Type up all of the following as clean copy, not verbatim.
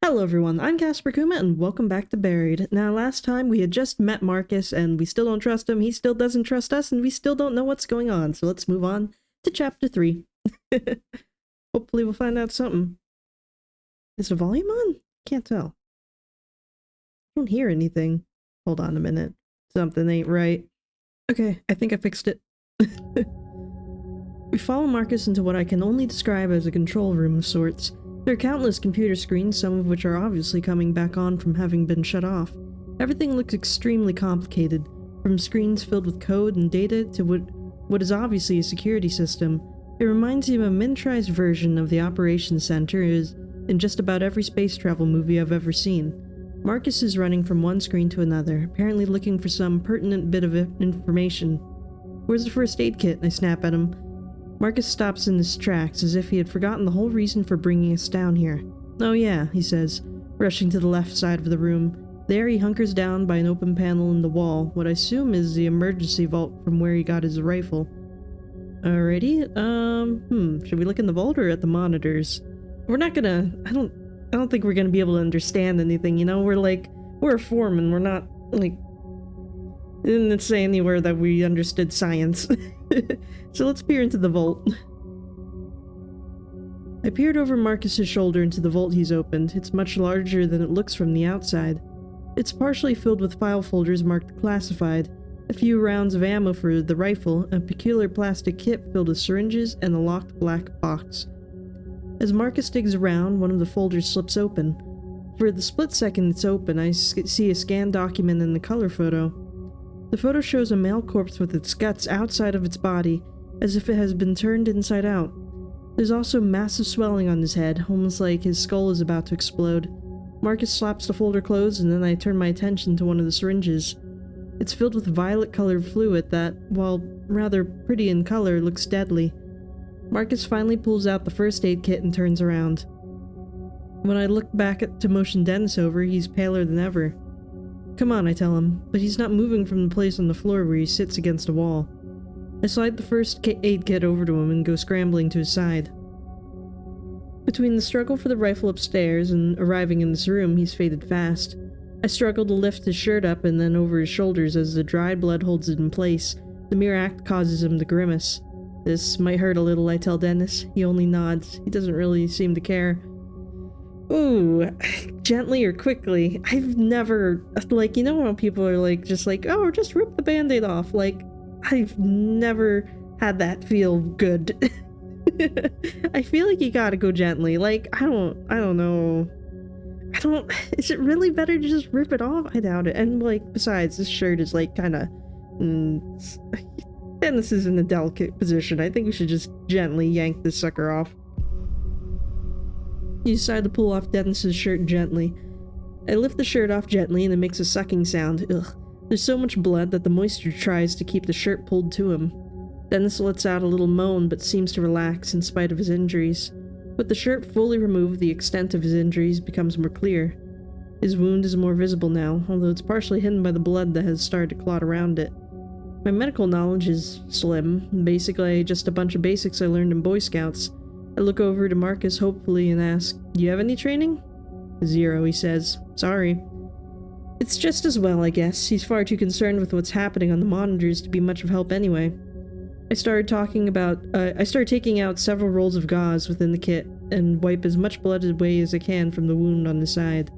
Hello everyone, I'm Casper Kuma and welcome back to Buried. Now last time we had just met Marcus and we still don't trust him, he still doesn't trust us, and we still don't know what's going on, so let's move on to chapter 3. Hopefully we'll find out something. Is the volume on? Can't tell. I don't hear anything. Hold on a minute. Something ain't right. Okay, I think I fixed it. We follow Marcus into what I can only describe as a control room of sorts. There are countless computer screens, some of which are obviously coming back on from having been shut off. Everything looks extremely complicated, from screens filled with code and data to what is obviously a security system. It reminds me of a miniaturized version of the operations center in just about every space travel movie I've ever seen. Marcus is running from one screen to another, apparently looking for some pertinent bit of information. "Where's the first aid kit?" I snap at him. Marcus stops in his tracks as if he had forgotten the whole reason for bringing us down here. "Oh yeah," he says, rushing to the left side of the room. There he hunkers down by an open panel in the wall, what I assume is the emergency vault from where he got his rifle. Alrighty, should we look in the vault or at the monitors? We're not gonna, I don't think we're gonna be able to understand anything, you know? We're a foreman, we're not, it didn't say anywhere that we understood science. So let's peer into the vault. I peered over Marcus's shoulder into the vault he's opened. It's much larger than it looks from the outside. It's partially filled with file folders marked classified, a few rounds of ammo for the rifle, a peculiar plastic kit filled with syringes, and a locked black box. As Marcus digs around, one of the folders slips open. For the split second it's open, I see a scanned document and a color photo. The photo shows a male corpse with its guts outside of its body, as if it has been turned inside out. There's also massive swelling on his head, almost like his skull is about to explode. Marcus slaps the folder closed, and then I turn my attention to one of the syringes. It's filled with violet-colored fluid that, while rather pretty in color, looks deadly. Marcus finally pulls out the first aid kit and turns around. When I look back to motion Dennis over, he's paler than ever. "Come on," I tell him, but he's not moving from the place on the floor where he sits against a wall. I slide the first aid kit over to him and go scrambling to his side. Between the struggle for the rifle upstairs and arriving in this room, he's faded fast. I struggle to lift his shirt up and then over his shoulders as the dried blood holds it in place. The mere act causes him to grimace. "This might hurt a little," I tell Dennis. He only nods. He doesn't really seem to care. "Ooh, gently or quickly?" I've never, you know how people are oh, just rip the band-aid off. I've never had that feel good. I feel like you gotta go gently. I don't know. Is it really better to just rip it off? I doubt it. And besides, this shirt is kinda, Dennis is in a delicate position. I think we should just gently yank this sucker off. You decide to pull off Dennis's shirt gently. I lift the shirt off gently and it makes a sucking sound. Ugh. There's so much blood that the moisture tries to keep the shirt pulled to him. Dennis lets out a little moan but seems to relax in spite of his injuries. With the shirt fully removed, the extent of his injuries becomes more clear. His wound is more visible now, although it's partially hidden by the blood that has started to clot around it. My medical knowledge is slim, basically just a bunch of basics I learned in Boy Scouts. I look over to Marcus hopefully and ask, "Do you have any training?" "Zero," he says. "Sorry." It's just as well, I guess. He's far too concerned with what's happening on the monitors to be much of help anyway. I started taking out several rolls of gauze within the kit and wipe as much blood away as I can from the wound on the side.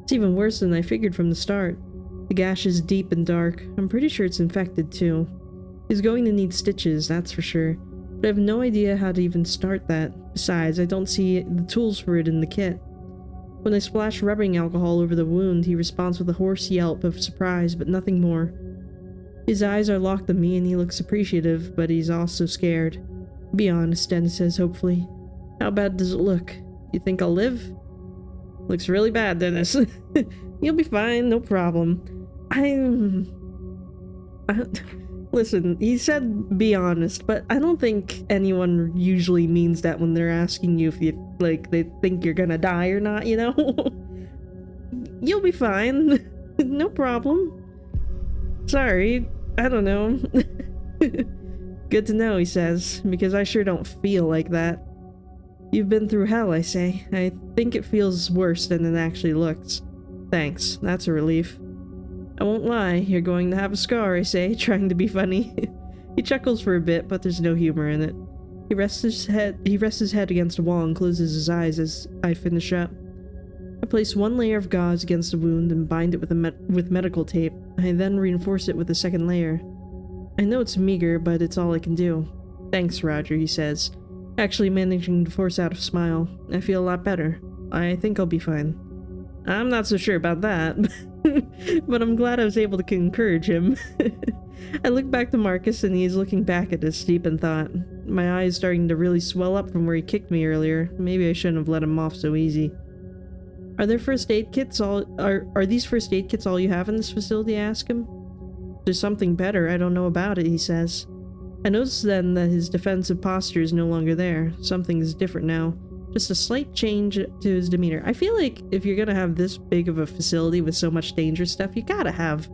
It's even worse than I figured from the start. The gash is deep and dark. I'm pretty sure it's infected too. He's going to need stitches, that's for sure. But I have no idea how to even start that. Besides, I don't see the tools for it in the kit. When I splash rubbing alcohol over the wound, he responds with a hoarse yelp of surprise, but nothing more. His eyes are locked on me and he looks appreciative, but he's also scared. "Be honest," Dennis says hopefully. "How bad does it look? You think I'll live?" "Looks really bad, Dennis." "You'll be fine, no problem." Listen, he said be honest, but I don't think anyone usually means that when they're asking you if you, they think you're gonna die or not, you know? "You'll be fine. No problem." "Sorry, I don't know." "Good to know," he says, "because I sure don't feel like that." You've been through hell, I say. I think it feels worse than it actually looks. Thanks, that's a relief. I won't lie, you're going to have a scar, I say, trying to be funny. He chuckles for a bit, but there's no humor in it. He rests his head against a wall and closes his eyes as I finish up. I place one layer of gauze against the wound and bind it with medical tape. I then reinforce it with a second layer. I know it's meager, but it's all I can do. Thanks, Roger, he says, actually managing to force out a smile. I feel a lot better. I think I'll be fine. I'm not so sure about that, but I'm glad I was able to encourage him. I look back to Marcus and he's looking back at us deep in thought. My eyes starting to really swell up from where he kicked me earlier. Maybe I shouldn't have let him off so easy. Are these first aid kits all you have in this facility? I ask him. There's something better, I don't know about it, he says. I notice then that his defensive posture is no longer there. Something is different now. Just a slight change to his demeanor. I feel like if you're gonna have this big of a facility with so much dangerous stuff, you gotta have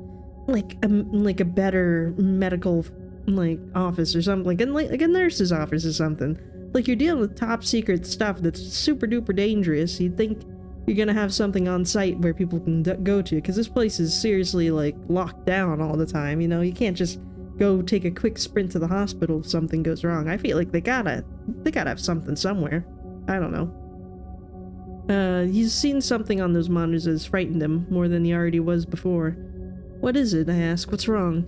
like a better medical office or something, like a nurse's office or something. Like, you're dealing with top secret stuff that's super duper dangerous. You'd think you're gonna have something on site where people can go to, because this place is seriously like locked down all the time. You know, you can't just go take a quick sprint to the hospital if something goes wrong. I feel like they gotta have something somewhere. I don't know. He's seen something on those monitors that has frightened him more than he already was before. What is it? I ask. What's wrong?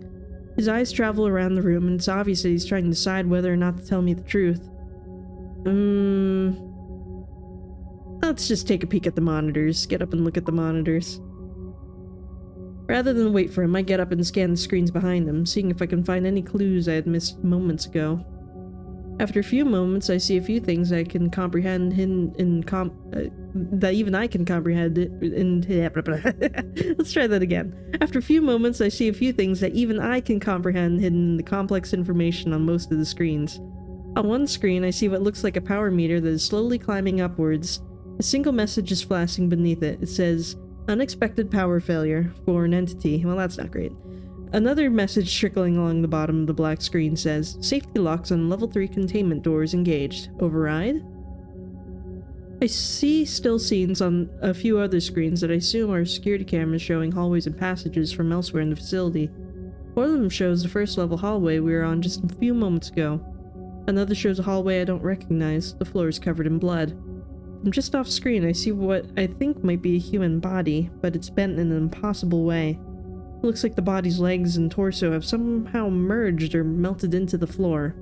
His eyes travel around the room, and it's obvious that he's trying to decide whether or not to tell me the truth. Let's just take a peek at the monitors. Get up and look at the monitors. Rather than wait for him, I get up and scan the screens behind him, seeing if I can find any clues I had missed moments ago. After a few moments, I see a few things I can comprehend that even I can comprehend Let's try that again. After a few moments, I see a few things that even I can comprehend hidden in the complex information on most of the screens. On one screen, I see what looks like a power meter that is slowly climbing upwards. A single message is flashing beneath it. It says, "Unexpected power failure for an entity." Well, that's not great. Another message trickling along the bottom of the black screen says, "Safety locks on level 3 containment doors engaged. Override?" I see still scenes on a few other screens that I assume are security cameras showing hallways and passages from elsewhere in the facility. One of them shows the first level hallway we were on just a few moments ago. Another shows a hallway I don't recognize. The floor is covered in blood. From just off screen, I see what I think might be a human body, but it's bent in an impossible way. It looks like the body's legs and torso have somehow merged or melted into the floor.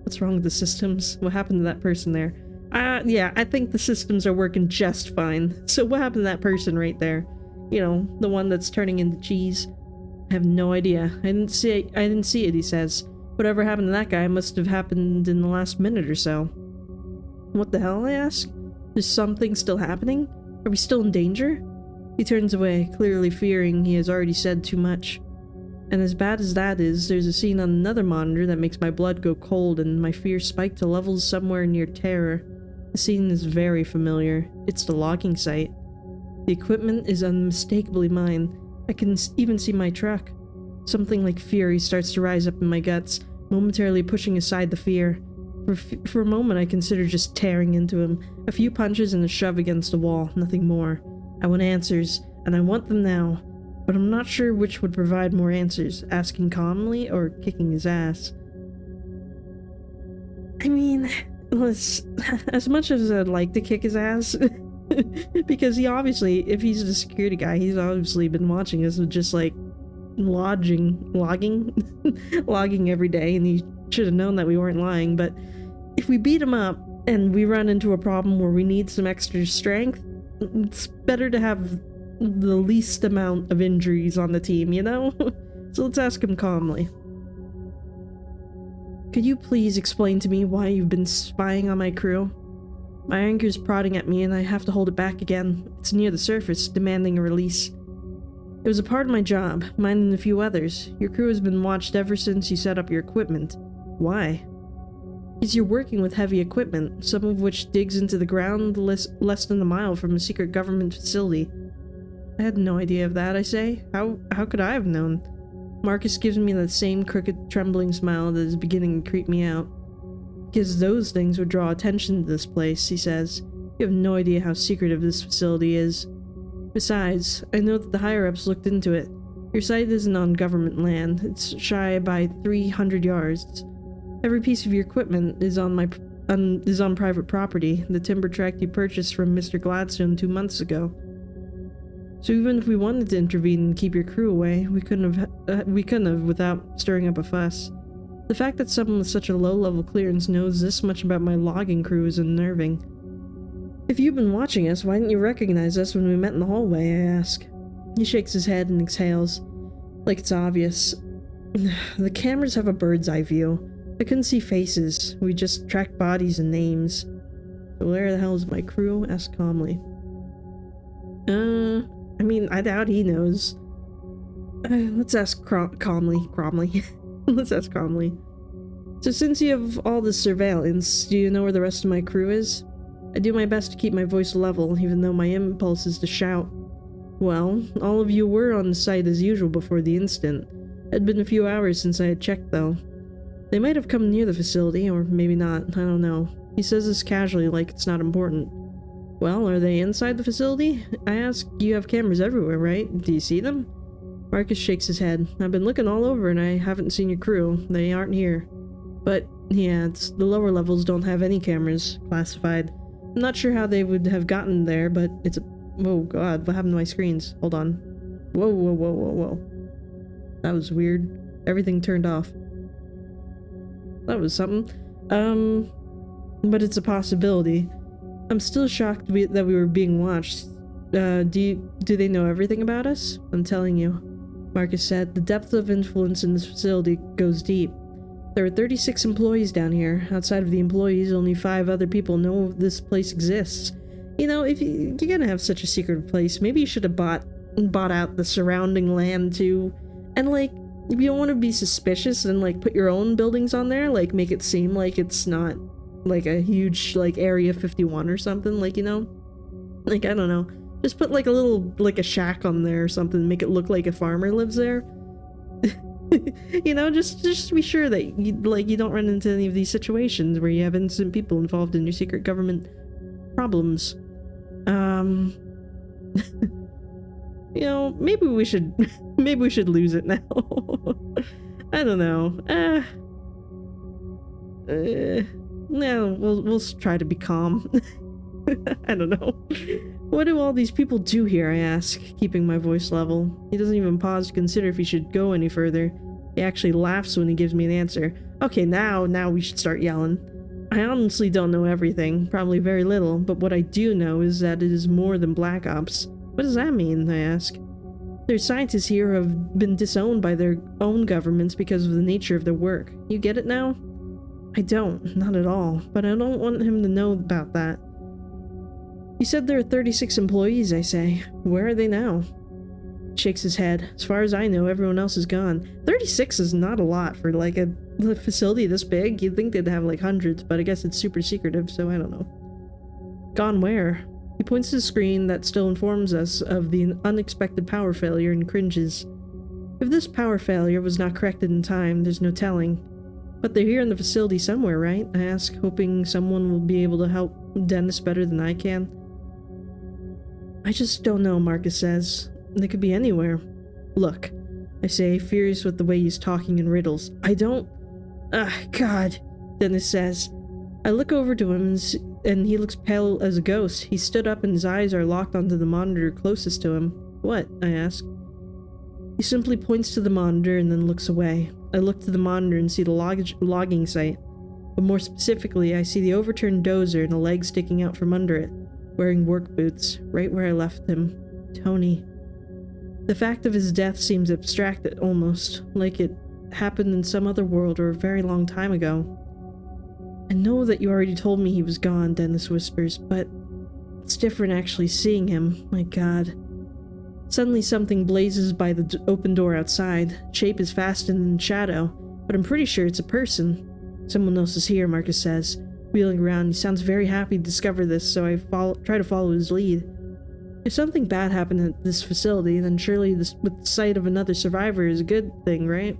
What's wrong with the systems? What happened to that person there? Yeah, I think the systems are working just fine. So what happened to that person right there? You know, the one that's turning into cheese? I have no idea. I didn't see it, he says. Whatever happened to that guy must have happened in the last minute or so. What the hell, I ask? Is something still happening? Are we still in danger? He turns away, clearly fearing he has already said too much. And as bad as that is, there's a scene on another monitor that makes my blood go cold and my fear spike to levels somewhere near terror. The scene is very familiar. It's the logging site. The equipment is unmistakably mine. I can even see my truck. Something like fury starts to rise up in my guts, momentarily pushing aside the fear. For a moment I consider just tearing into him. A few punches and a shove against the wall, nothing more. I want answers, and I want them now. But I'm not sure which would provide more answers, asking calmly or kicking his ass. I mean, as much as I'd like to kick his ass, because he obviously, if he's the security guy, he's obviously been watching us with just like logging every day, and he should have known that we weren't lying. But if we beat him up and we run into a problem where we need some extra strength, it's better to have the least amount of injuries on the team, you know? So let's ask him calmly. Could you please explain to me why you've been spying on my crew? My anger's prodding at me and I have to hold it back again. It's near the surface, demanding a release. It was a part of my job, mine and a few others. Your crew has been watched ever since you set up your equipment. Why? Because you're working with heavy equipment, some of which digs into the ground less than a mile from a secret government facility. I had no idea of that, I say. How could I have known? Marcus gives me that same crooked, trembling smile that is beginning to creep me out. because those things would draw attention to this place, he says. You have no idea how secretive this facility is. Besides, I know that the higher-ups looked into it. Your site isn't on government land. It's shy by 300 yards. Every piece of your equipment is on private property, the timber tract you purchased from Mr. Gladstone 2 months ago. So even if we wanted to intervene and keep your crew away, we couldn't have without stirring up a fuss. The fact that someone with such a low-level clearance knows this much about my logging crew is unnerving. If you've been watching us, why didn't you recognize us when we met in the hallway, I ask. He shakes his head and exhales, like it's obvious. The cameras have a bird's eye view. I couldn't see faces. We just tracked bodies and names. So where the hell is my crew? Asked calmly. I mean, I doubt he knows. Let's ask calmly. Let's ask calmly. So since you have all this surveillance, do you know where the rest of my crew is? I do my best to keep my voice level, even though my impulse is to shout. Well, all of you were on the site as usual before the incident. It had been a few hours since I had checked, though. They might have come near the facility, or maybe not, I don't know. He says this casually, like it's not important. Well, are they inside the facility? I ask. You have cameras everywhere, right? Do you see them? Marcus shakes his head. I've been looking all over and I haven't seen your crew. They aren't here. But, he adds, the lower levels don't have any cameras classified. I'm not sure how they would have gotten there, but it's a... Oh god, what happened to my screens? Hold on. Whoa. That was weird. Everything turned off. That was something. But it's a possibility. I'm still shocked that we were being watched. Do they know everything about us? I'm telling you. Marcus said, the depth of influence in this facility goes deep. There are 36 employees down here. Outside of the employees, only 5 other people know this place exists. You know, if you're gonna have such a secret place, maybe you should have bought out the surrounding land too. And like, if you don't want to be suspicious, then like put your own buildings on there, like make it seem like it's not like a huge like Area 51 or something, like, you know? Like, I don't know. Just put like a little, like a shack on there or something, make it look like a farmer lives there. You know, just to be sure that you don't run into any of these situations where you have innocent people involved in your secret government problems. You know, maybe we should lose it now. I don't know. No, we'll try to be calm. I don't know. What do all these people do here, I ask, keeping my voice level. He doesn't even pause to consider if he should go any further. He actually laughs when he gives me an answer. Okay, now we should start yelling. I honestly don't know everything, probably very little, but what I do know is that it is more than Black Ops. What does that mean, I ask. There's scientists here who have been disowned by their own governments because of the nature of their work. You get it now? I don't, not at all, but I don't want him to know about that. You said there are 36 employees, I say. Where are they now? He shakes his head. As far as I know, everyone else is gone. 36 is not a lot for like a facility this big. You'd think they'd have like hundreds, but I guess it's super secretive, so I don't know. Gone where? He points to the screen that still informs us of the unexpected power failure and cringes. If this power failure was not corrected in time, there's no telling. But they're here in the facility somewhere, right? I ask, hoping someone will be able to help Dennis better than I can. I just don't know, Marcus says. They could be anywhere. Look, I say, furious with the way he's talking in riddles. I don't... God, Dennis says. I look over to him and he looks pale as a ghost. He stood up and his eyes are locked onto the monitor closest to him. What? I ask. He simply points to the monitor and then looks away. I look to the monitor and see the logging site. But more specifically, I see the overturned dozer and a leg sticking out from under it, wearing work boots, right where I left him. Tony. The fact of his death seems abstracted almost, like it happened in some other world or a very long time ago. I know that you already told me he was gone, Dennis whispers, but it's different actually seeing him. My god. Suddenly something blazes by the open door outside. Shape is fastened in shadow, but I'm pretty sure it's a person. Someone else is here, Marcus says. Wheeling around, he sounds very happy to discover this, so I try to follow his lead. If something bad happened at this facility, then surely with the sight of another survivor is a good thing, right?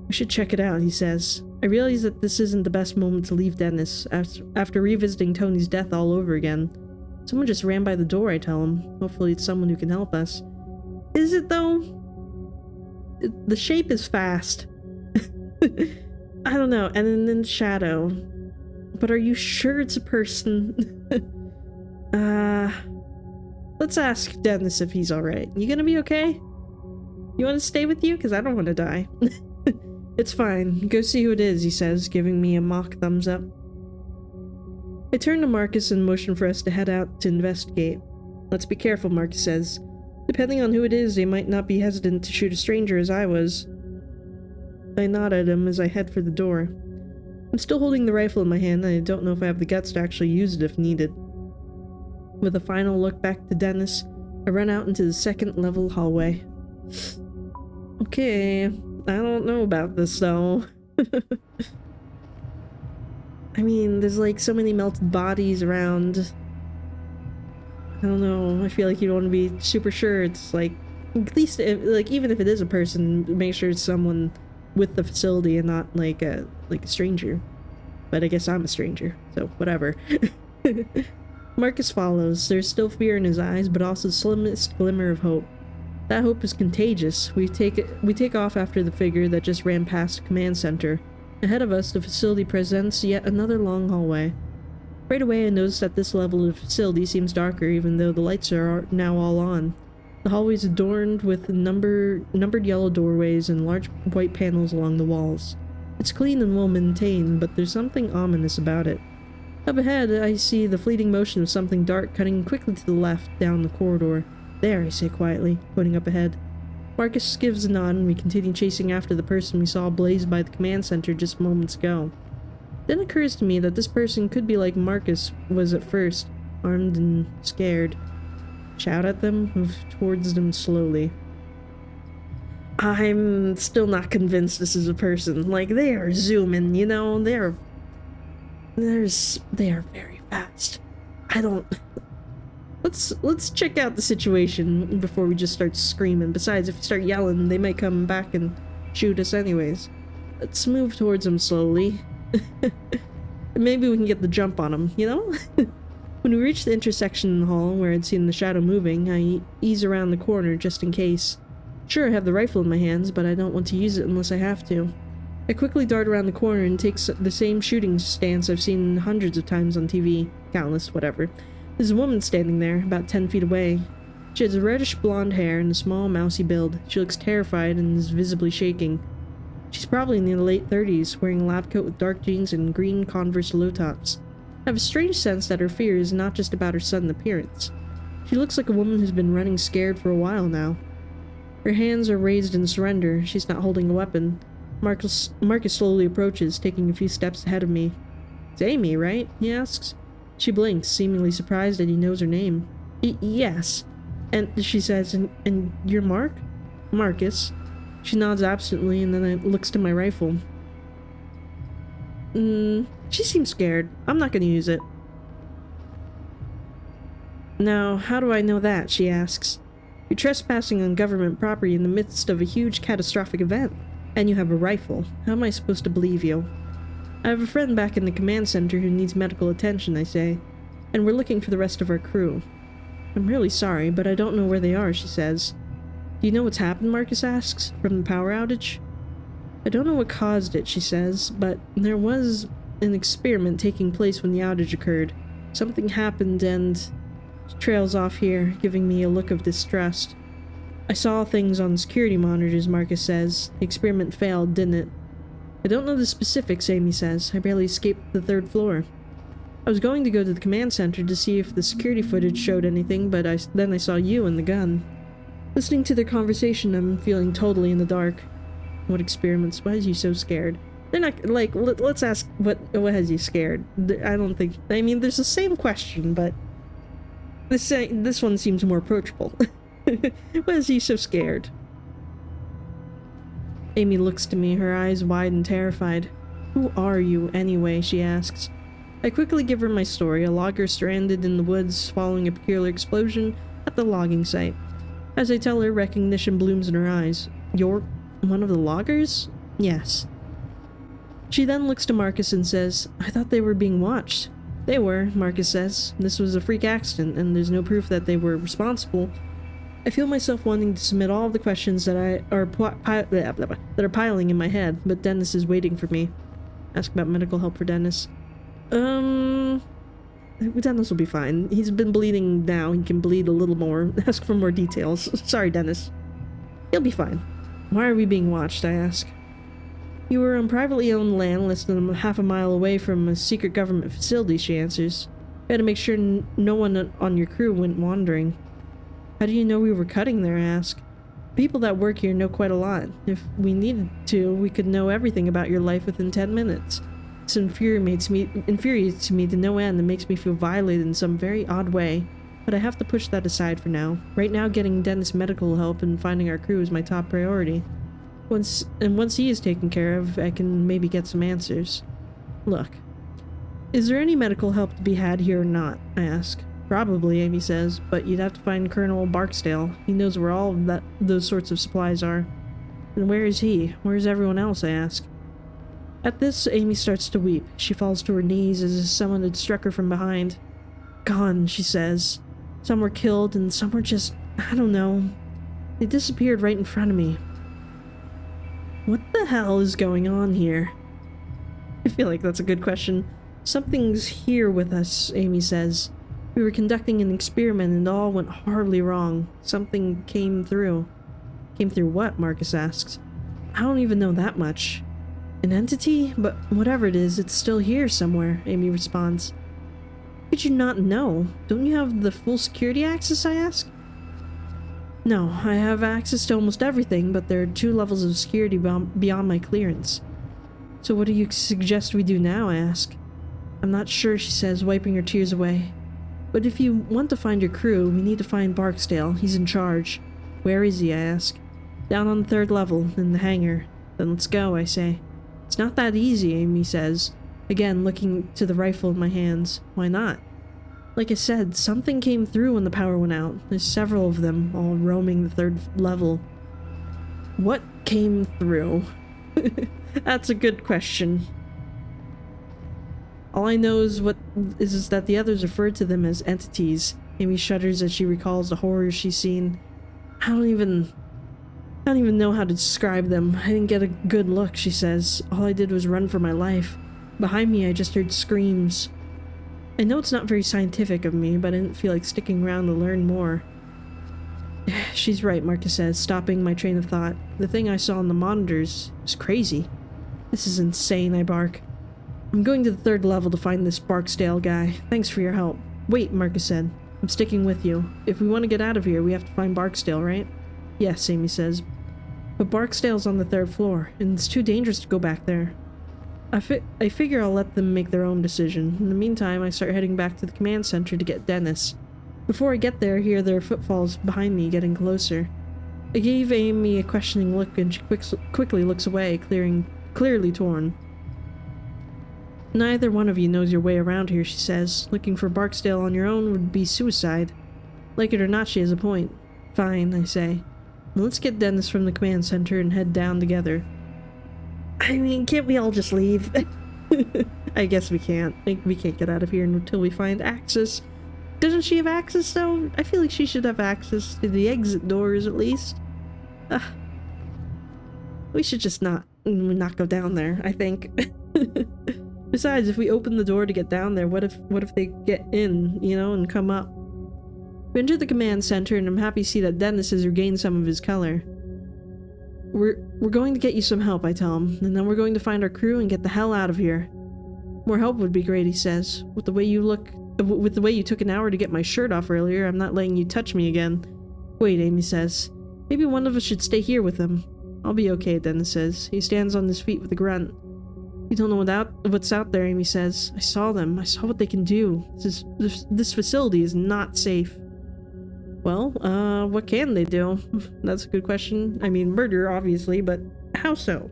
We should check it out, he says. I realize that this isn't the best moment to leave Dennis, after revisiting Tony's death all over again. Someone just ran by the door, I tell him. Hopefully it's someone who can help us. Is it, though? The shape is fast. I don't know, and then shadow. But are you sure it's a person? Let's ask Dennis if he's alright. You gonna be okay? You want to stay with you? Because I don't want to die. It's fine. Go see who it is, he says, giving me a mock thumbs up. I turn to Marcus and motion for us to head out to investigate. Let's be careful, Marcus says. Depending on who it is, they might not be hesitant to shoot a stranger as I was. I nod at him as I head for the door. I'm still holding the rifle in my hand, and I don't know if I have the guts to actually use it if needed. With a final look back to Dennis, I run out into the second level hallway. Okay, I don't know about this though. I mean, there's like so many melted bodies around. I don't know, I feel like you don't want to be super sure. It's like, at least, like, even if it is a person, make sure it's someone with the facility and not like a stranger. But I guess I'm a stranger, so whatever. Marcus follows. There's still fear in his eyes, but also the slimmest glimmer of hope. That hope is contagious. We take off after the figure that just ran past the command center. Ahead of us, the facility presents yet another long hallway. Right away, I noticed that this level of the facility seems darker, even though the lights are now all on. The hallway is adorned with numbered yellow doorways and large white panels along the walls. It's clean and well maintained, but there's something ominous about it. Up ahead, I see the fleeting motion of something dark cutting quickly to the left down the corridor. There, I say quietly, pointing up ahead. Marcus gives a nod and we continue chasing after the person we saw blazed by the command center just moments ago. Then it occurs to me that this person could be like Marcus was at first, armed and scared. Shout at them, move towards them slowly. I'm still not convinced this is a person. Like, they are zooming, you know? They are very fast. I don't... Let's check out the situation before we just start screaming. Besides, if we start yelling, they might come back and shoot us anyways. Let's move towards them slowly. Maybe we can get the jump on them, you know? When we reach the intersection in the hall where I'd seen the shadow moving, I ease around the corner just in case. Sure, I have the rifle in my hands, but I don't want to use it unless I have to. I quickly dart around the corner and take the same shooting stance I've seen hundreds of times on TV. Countless, whatever. There's a woman standing there, about 10 feet away. She has reddish blonde hair and a small, mousy build. She looks terrified and is visibly shaking. She's probably in the late 30s, wearing a lab coat with dark jeans and green Converse low tops. I have a strange sense that her fear is not just about her sudden appearance. She looks like a woman who's been running scared for a while now. Her hands are raised in surrender. She's not holding a weapon. Marcus slowly approaches, taking a few steps ahead of me. It's Amy, right? He asks. She blinks, seemingly surprised that he knows her name. Yes. And she says, and you're Mark? Marcus. She nods absently and then looks to my rifle. She seems scared. I'm not gonna use it. Now, how do I know that? She asks. You're trespassing on government property in the midst of a huge catastrophic event, and you have a rifle. How am I supposed to believe you? I have a friend back in the command center who needs medical attention, I say, and we're looking for the rest of our crew. I'm really sorry, but I don't know where they are, she says. Do you know what's happened, Marcus asks, from the power outage? I don't know what caused it, she says, but there was an experiment taking place when the outage occurred. Something happened and... She trails off here, giving me a look of distrust. I saw things on security monitors, Marcus says. The experiment failed, didn't it? I don't know the specifics, Amy says. I barely escaped the 3rd floor. I was going to go to the command center to see if the security footage showed anything, but then I saw you and the gun. Listening to their conversation, I'm feeling totally in the dark. What experiments? Why is you so scared? They're not, like, let's ask what has you scared? I don't think, I mean, there's the same question, but this one seems more approachable. Why is he so scared? Amy looks to me, her eyes wide and terrified. Who are you, anyway? She asks. I quickly give her my story, a logger stranded in the woods following a peculiar explosion at the logging site. As I tell her, recognition blooms in her eyes. You're one of the loggers? Yes. She then looks to Marcus and says, I thought they were being watched. They were, Marcus says. This was a freak accident, and there's no proof that they were responsible. I feel myself wanting to submit all of the questions that are piling in my head, but Dennis is waiting for me. Ask about medical help for Dennis. Dennis will be fine. He's been bleeding now. He can bleed a little more. Ask for more details. Sorry, Dennis. He'll be fine. Why are we being watched, I ask. You were on privately owned land less than half a mile away from a secret government facility, she answers. We had to make sure no one on your crew went wandering. How do you know we were cutting there, I ask. People that work here know quite a lot. If we needed to, we could know everything about your life within 10 minutes. This infuriates me to no end and makes me feel violated in some very odd way. But I have to push that aside for now. Right now, getting Dennis medical help and finding our crew is my top priority. Once he is taken care of, I can maybe get some answers. Look, is there any medical help to be had here or not? I ask. Probably, Amy says, but you'd have to find Colonel Barksdale. He knows where all of those sorts of supplies are. And where is he? Where is everyone else? I ask. At this, Amy starts to weep. She falls to her knees as if someone had struck her from behind. Gone, she says. Some were killed and some were just, I don't know. They disappeared right in front of me. What the hell is going on here? I feel like that's a good question. Something's here with us, Amy says. We were conducting an experiment and it all went horribly wrong. Something came through. Came through what? Marcus asks. I don't even know that much. An entity? But whatever it is, it's still here somewhere, Amy responds. How could you not know? Don't you have the full security access, I ask? No, I have access to almost everything, but there are 2 levels of security beyond my clearance. So what do you suggest we do now, I ask. I'm not sure, she says, wiping her tears away. But if you want to find your crew, we need to find Barksdale. He's in charge. Where is he, I ask. Down on the 3rd level, in the hangar. Then let's go, I say. It's not that easy, Amy says, again looking to the rifle in my hands. Why not? Like I said, something came through when the power went out. There's several of them, all roaming the 3rd level. What came through? That's a good question. All I know is that the others referred to them as entities. Amy shudders as she recalls the horrors she's seen. I don't even know how to describe them. I didn't get a good look, she says. All I did was run for my life. Behind me, I just heard screams. I know it's not very scientific of me, but I didn't feel like sticking around to learn more. She's right, Marcus says, stopping my train of thought. The thing I saw on the monitors was crazy. This is insane, I bark. I'm going to the 3rd level to find this Barksdale guy. Thanks for your help. Wait, Marcus said. I'm sticking with you. If we want to get out of here, we have to find Barksdale, right? Yes, Amy says. But Barksdale's on the 3rd floor, and it's too dangerous to go back there. I figure I'll let them make their own decision. In the meantime, I start heading back to the command center to get Dennis. Before I get there, I hear their footfalls behind me getting closer. I gave Amy a questioning look and she quickly looks away, clearly torn. Neither one of you knows your way around here, she says. Looking for Barksdale on your own would be suicide. Like it or not, she has a point. Fine, I say. Let's get Dennis from the command center and head down together. I mean, can't we all just leave? I guess we can't. We can't get out of here until we find access. Doesn't she have access, though? I feel like she should have access to the exit doors, at least. We should just not go down there, I think. Besides, if we open the door to get down there, what if they get in, you know, and come up? We enter the command center, and I'm happy to see that Dennis has regained some of his color. We're going to get you some help, I tell him, and then we're going to find our crew and get the hell out of here. More help would be great, he says. With the way you took an hour to get my shirt off earlier, I'm not letting you touch me again. Wait, Amy says. Maybe one of us should stay here with him. I'll be okay, Dennis says. He stands on his feet with a grunt. You don't know what's out there, Amy says. I saw them. I saw what they can do. This facility is not safe. Well, what can they do? That's a good question. I mean, murder, obviously, but how so?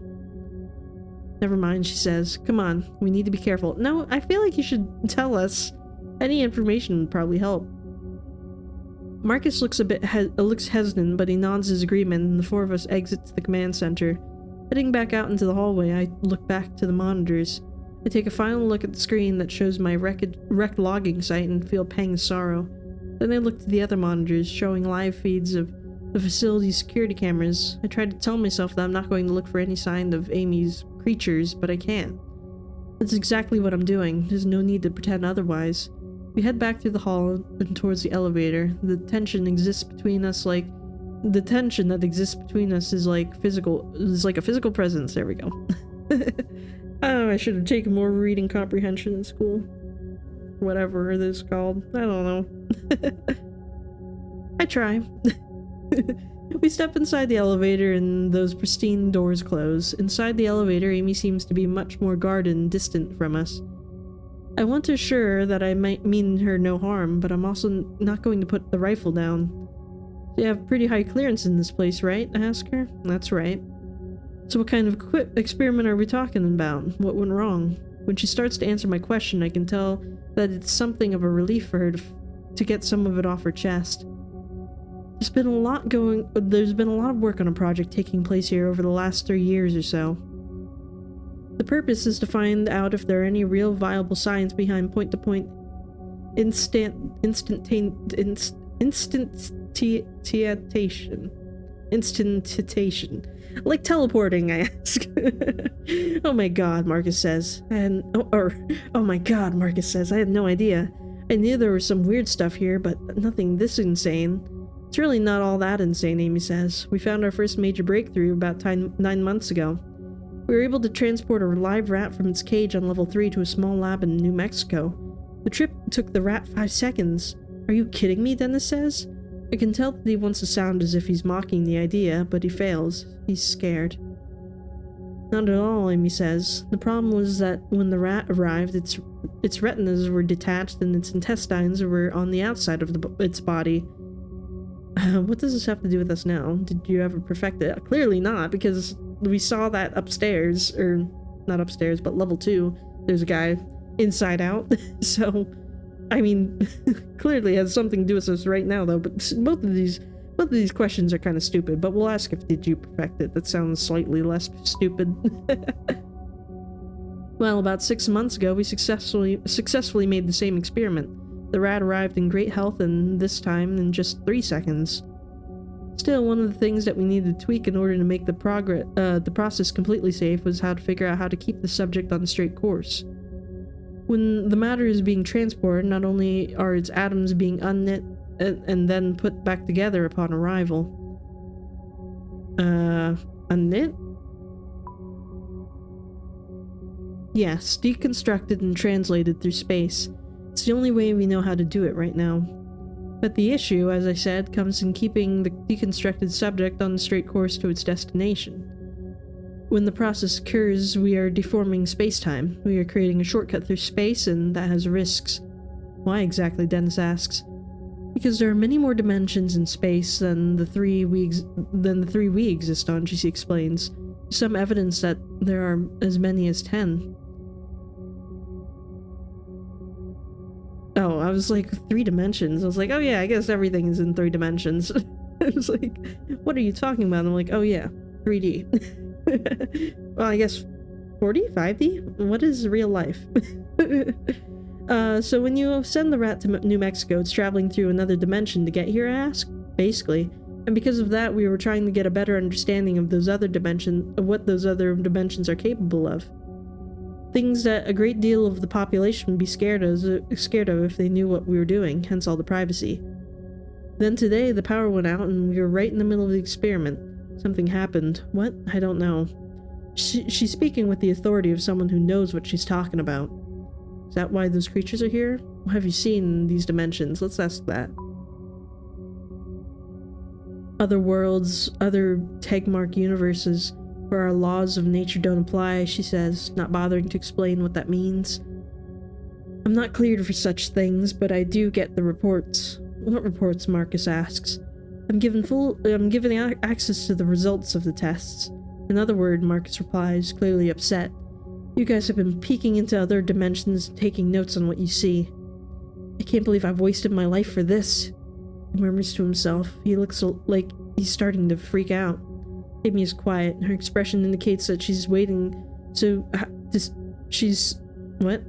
Never mind, she says. Come on, we need to be careful. No, I feel like you should tell us. Any information would probably help. Marcus looks looks hesitant, but he nods his agreement, and the 4 of us exit the command center. Heading back out into the hallway, I look back to the monitors. I take a final look at the screen that shows my wrecked logging site and feel pangs of sorrow. Then I look to the other monitors, showing live feeds of the facility's security cameras. I try to tell myself that I'm not going to look for any sign of Amy's creatures, but I can't. That's exactly what I'm doing. There's no need to pretend otherwise. We head back through the hall and towards the elevator. The tension that exists between us is like a physical presence. There we go. Oh, I should have taken more reading comprehension in school. Whatever it is called. I don't know. I try. We step inside the elevator and those pristine doors close. Inside the elevator, Amy seems to be much more guarded and distant from us. I want to assure her that I might mean her no harm, but I'm also not going to put the rifle down. You have pretty high clearance in this place, right? I ask her. That's right. So what kind of experiment are we talking about? What went wrong? When she starts to answer my question, I can tell that it's something of a relief for her to get some of it off her chest. There's been a lot of work on a project taking place here over the last 3 years or so. The purpose is to find out if there are any real viable science behind point-to-point instantation. Like teleporting, I ask. Oh my god, Marcus says. Oh my god, Marcus says. I had no idea. I knew there was some weird stuff here, but nothing this insane. It's really not all that insane, Amy says. We found our first major breakthrough about 9 months ago. We were able to transport a live rat from its cage on level 3 to a small lab in New Mexico. The trip took the rat 5 seconds. Are you kidding me, Dennis says. I can tell that he wants to sound as if he's mocking the idea, but he fails. He's scared. Not at all, Amy says. The problem was that when the rat arrived, its retinas were detached and its intestines were on the outside of its body. What does this have to do with us now? Did you ever perfect it? Clearly not, because we saw that upstairs, or not upstairs, but level 2. There's a guy inside out. So, I mean, clearly has something to do with us right now, though. But both of these questions are kind of stupid. But we'll ask if did you perfect it. That sounds slightly less stupid. Well, about 6 months ago, we successfully made the same experiment. The rat arrived in great health, and this time in just 3 seconds. Still, one of the things that we needed to tweak in order to make the process completely safe was how to figure out how to keep the subject on the straight course. When the matter is being transported, not only are its atoms being unknit and then put back together upon arrival. Unknit? Yes, deconstructed and translated through space. It's the only way we know how to do it right now. But the issue, as I said, comes in keeping the deconstructed subject on the straight course to its destination. When the process occurs, we are deforming space-time. We are creating a shortcut through space, and that has risks. Why exactly, Dennis asks. Because there are many more dimensions in space than the three we exist on, she explains. Some evidence that there are as many as 10. Oh, I was like, 3 dimensions. I was like, oh yeah, I guess everything is in 3 dimensions. I was like, what are you talking about? I'm like, oh yeah, 3D. Well, I guess 4D? 5D? What is real life? So when you send the rat to New Mexico, it's traveling through another dimension to get here, I ask? Basically. And because of that, we were trying to get a better understanding of what those other dimensions are capable of. Things that a great deal of the population would be scared of if they knew what we were doing, hence all the privacy. Then today, the power went out and we were right in the middle of the experiment. Something happened. What? I don't know. She's speaking with the authority of someone who knows what she's talking about. Is that why those creatures are here? What have you seen in these dimensions? Let's ask that. Other worlds, other tag-mark universes, where our laws of nature don't apply, she says, not bothering to explain what that means. I'm not cleared for such things, but I do get the reports. What reports? Marcus asks. I'm given access to the results of the tests. In other words, Marcus replies, clearly upset. You guys have been peeking into other dimensions and taking notes on what you see. I can't believe I've wasted my life for this, he murmurs to himself. He looks like he's starting to freak out. Amy is quiet. Her expression indicates that she's waiting. What?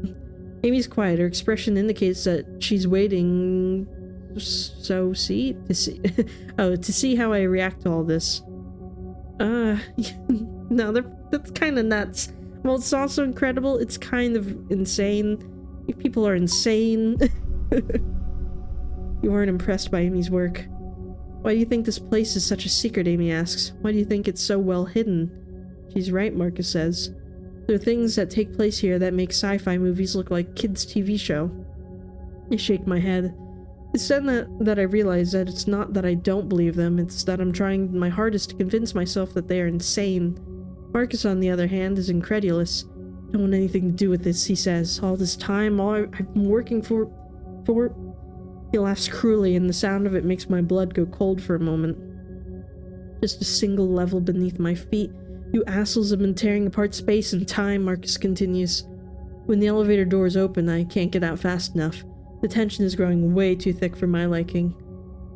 Amy's quiet. Her expression indicates that she's waiting. To see how I react to all this. No, that's kind of nuts. Well, it's also incredible. It's kind of insane. People are insane. You weren't impressed by Amy's work. Why do you think this place is such a secret, Amy asks. Why do you think it's so well hidden? She's right, Marcus says. There are things that take place here that make sci-fi movies look like kids' TV show. I shake my head. It's then that I realize that it's not that I don't believe them, it's that I'm trying my hardest to convince myself that they are insane. Marcus, on the other hand, is incredulous. I don't want anything to do with this, he says. All this time, all I've been working for... He laughs cruelly, and the sound of it makes my blood go cold for a moment. Just a single level beneath my feet. You assholes have been tearing apart space and time, Marcus continues. When the elevator doors open, I can't get out fast enough. The tension is growing way too thick for my liking.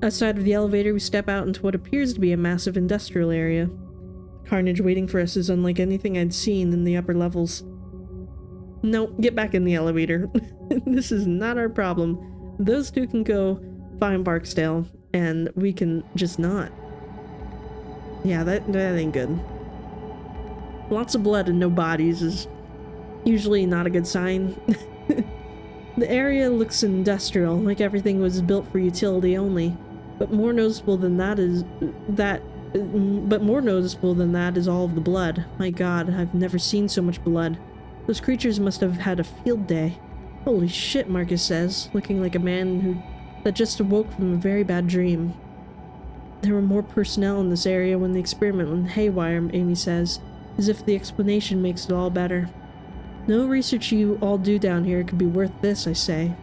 Outside of the elevator, we step out into what appears to be a massive industrial area. The carnage waiting for us is unlike anything I'd seen in the upper levels. No, get back in the elevator. This is not our problem. Those two can go find Barksdale, and we can just not. Yeah, that ain't good. Lots of blood and no bodies is usually not a good sign. The area looks industrial, like everything was built for utility only. But more noticeable than that is all of the blood. My God, I've never seen so much blood. Those creatures must have had a field day. Holy shit, Marcus says, looking like a man that just awoke from a very bad dream. There were more personnel in this area when the experiment went haywire, Amy says, as if the explanation makes it all better. No research you all do down here could be worth this, I say.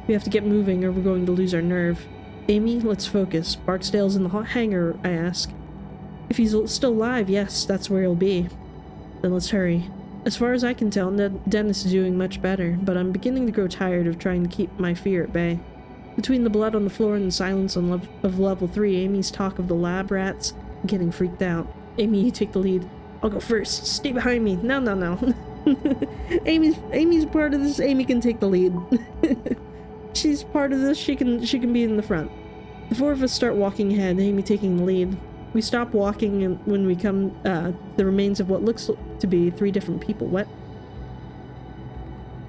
We have to get moving or we're going to lose our nerve. Amy, let's focus. Barksdale's in the hangar, I ask. If he's still alive, yes, that's where he'll be. Then let's hurry. As far as I can tell, Dennis is doing much better, but I'm beginning to grow tired of trying to keep my fear at bay. Between the blood on the floor and the silence of level 3, Amy's talk of the lab rats, I'm getting freaked out. Amy, you take the lead. I'll go first. Stay behind me. No. Amy's part of this. Amy can take the lead. She's part of this. She can be in the front. The four of us start walking ahead, Amy taking the lead. We stop walking and when we come the remains of what looks to be 3 different people. What?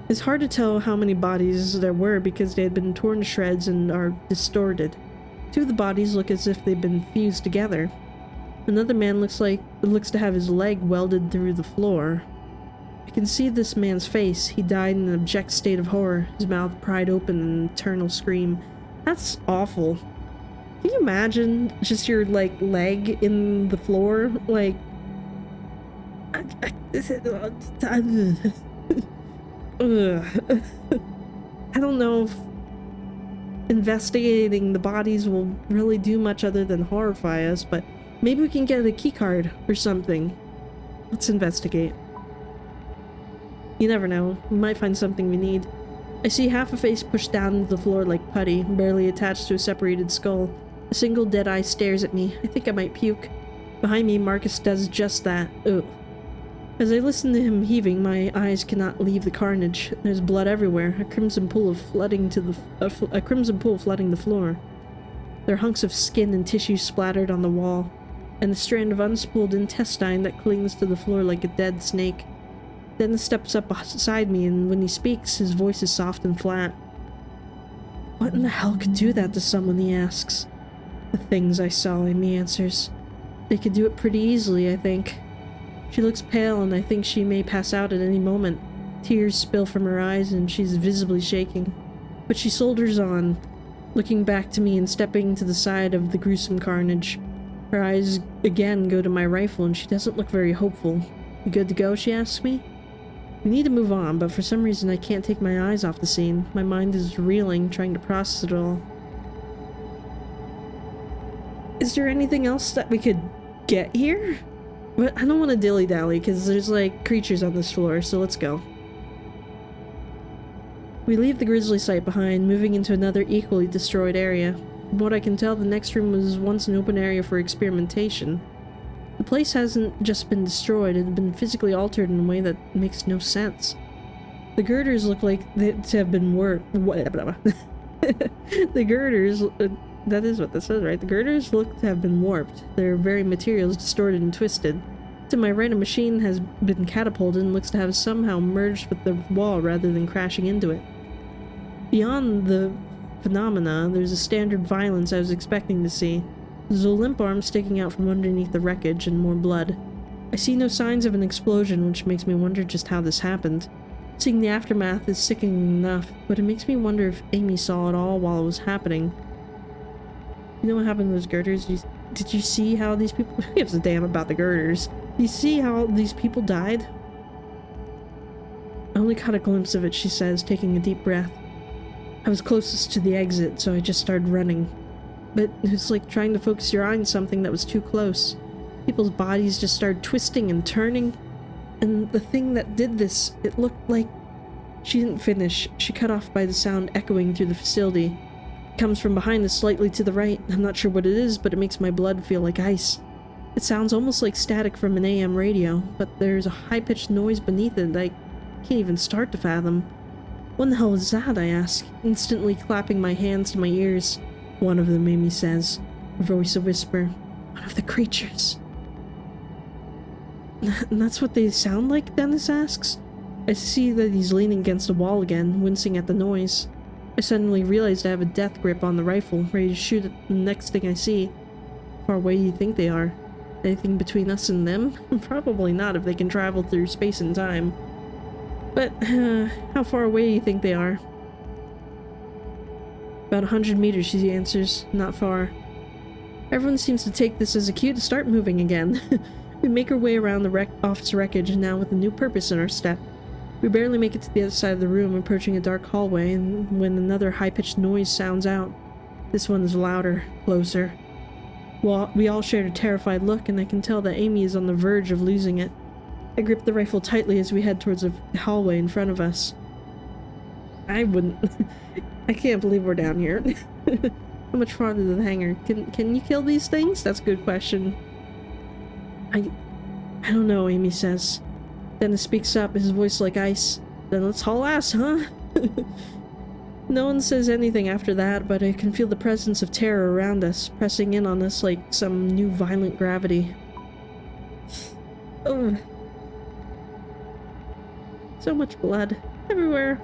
It's hard to tell how many bodies there were because they had been torn to shreds and are distorted. 2 of the bodies look as if they've been fused together. Another man looks to have his leg welded through the floor. I can see this man's face. He died in an abject state of horror, his mouth pried open in an eternal scream. That's awful. Can you imagine just your, leg in the floor? I don't know if investigating the bodies will really do much other than horrify us, but maybe we can get a key card or something. Let's investigate. You never know. We might find something we need. I see half a face pushed down into the floor like putty, barely attached to a separated skull. A single dead eye stares at me. I think I might puke. Behind me, Marcus does just that. Ugh. As I listen to him heaving, my eyes cannot leave the carnage. There's blood everywhere, a crimson pool flooding the floor. There are hunks of skin and tissue splattered on the wall, and a strand of unspooled intestine that clings to the floor like a dead snake. Dennis steps up beside me, and when he speaks, his voice is soft and flat. What in the hell could do that to someone, he asks. The things I saw, Amy answers. They could do it pretty easily, I think. She looks pale, and I think she may pass out at any moment. Tears spill from her eyes, and she's visibly shaking. But she soldiers on, looking back to me and stepping to the side of the gruesome carnage. Her eyes again go to my rifle, and she doesn't look very hopeful. You good to go, she asks me. We need to move on, but for some reason I can't take my eyes off the scene. My mind is reeling, trying to process it all. Is there anything else that we could get here? But I don't want to dilly-dally, because there's, creatures on this floor, so let's go. We leave the grisly site behind, moving into another equally destroyed area. From what I can tell, the next room was once an open area for experimentation. The place hasn't just been destroyed, it had been physically altered in a way that makes no sense. The girders look like they have been warped. The girders, that is what this says, right? The girders look to have been warped. Their very materials distorted and twisted. To my right, a machine has been catapulted and looks to have somehow merged with the wall rather than crashing into it. Beyond the phenomena, there's a standard violence I was expecting to see. There's a limp arm sticking out from underneath the wreckage and more blood. I see no signs of an explosion, which makes me wonder just how this happened. Seeing the aftermath is sickening enough, but it makes me wonder if Amy saw it all while it was happening. You know what happened to those girders? Did you see how these people... Who gives a damn about the girders? You see how these people died? I only caught a glimpse of it, she says, taking a deep breath. I was closest to the exit, so I just started running. But it's like trying to focus your eye on something that was too close. People's bodies just started twisting and turning. And the thing that did this, it looked like... She didn't finish. She cut off by the sound echoing through the facility. It comes from behind us, slightly to the right. I'm not sure what it is, but it makes my blood feel like ice. It sounds almost like static from an AM radio, but there's a high-pitched noise beneath it that I can't even start to fathom. What the hell is that, I ask, instantly clapping my hands to my ears. One of them, Amy says, her voice a whisper. One of the creatures. And that's what they sound like, Dennis asks. I see that he's leaning against a wall again, wincing at the noise. I suddenly realized I have a death grip on the rifle, ready to shoot at the next thing I see. How far away do you think they are? Anything between us and them? Probably not if they can travel through space and time. But, how far away do you think they are? About 100 meters, she answers. Not far. Everyone seems to take this as a cue to start moving again. We make our way around the office wreckage, now with a new purpose in our step. We barely make it to the other side of the room, approaching a dark hallway, and when another high-pitched noise sounds out. This one is louder, closer. Well, we all shared a terrified look, and I can tell that Amy is on the verge of losing it. I grip the rifle tightly as we head towards the hallway in front of us. I wouldn't... I can't believe we're down here. How much farther to the hangar? Can you kill these things? That's a good question. I don't know, Amy says. Dennis speaks up, his voice like ice. Then let's haul ass, huh? No one says anything after that, but I can feel the presence of terror around us, pressing in on us like some new violent gravity. Oh. So much blood. Everywhere.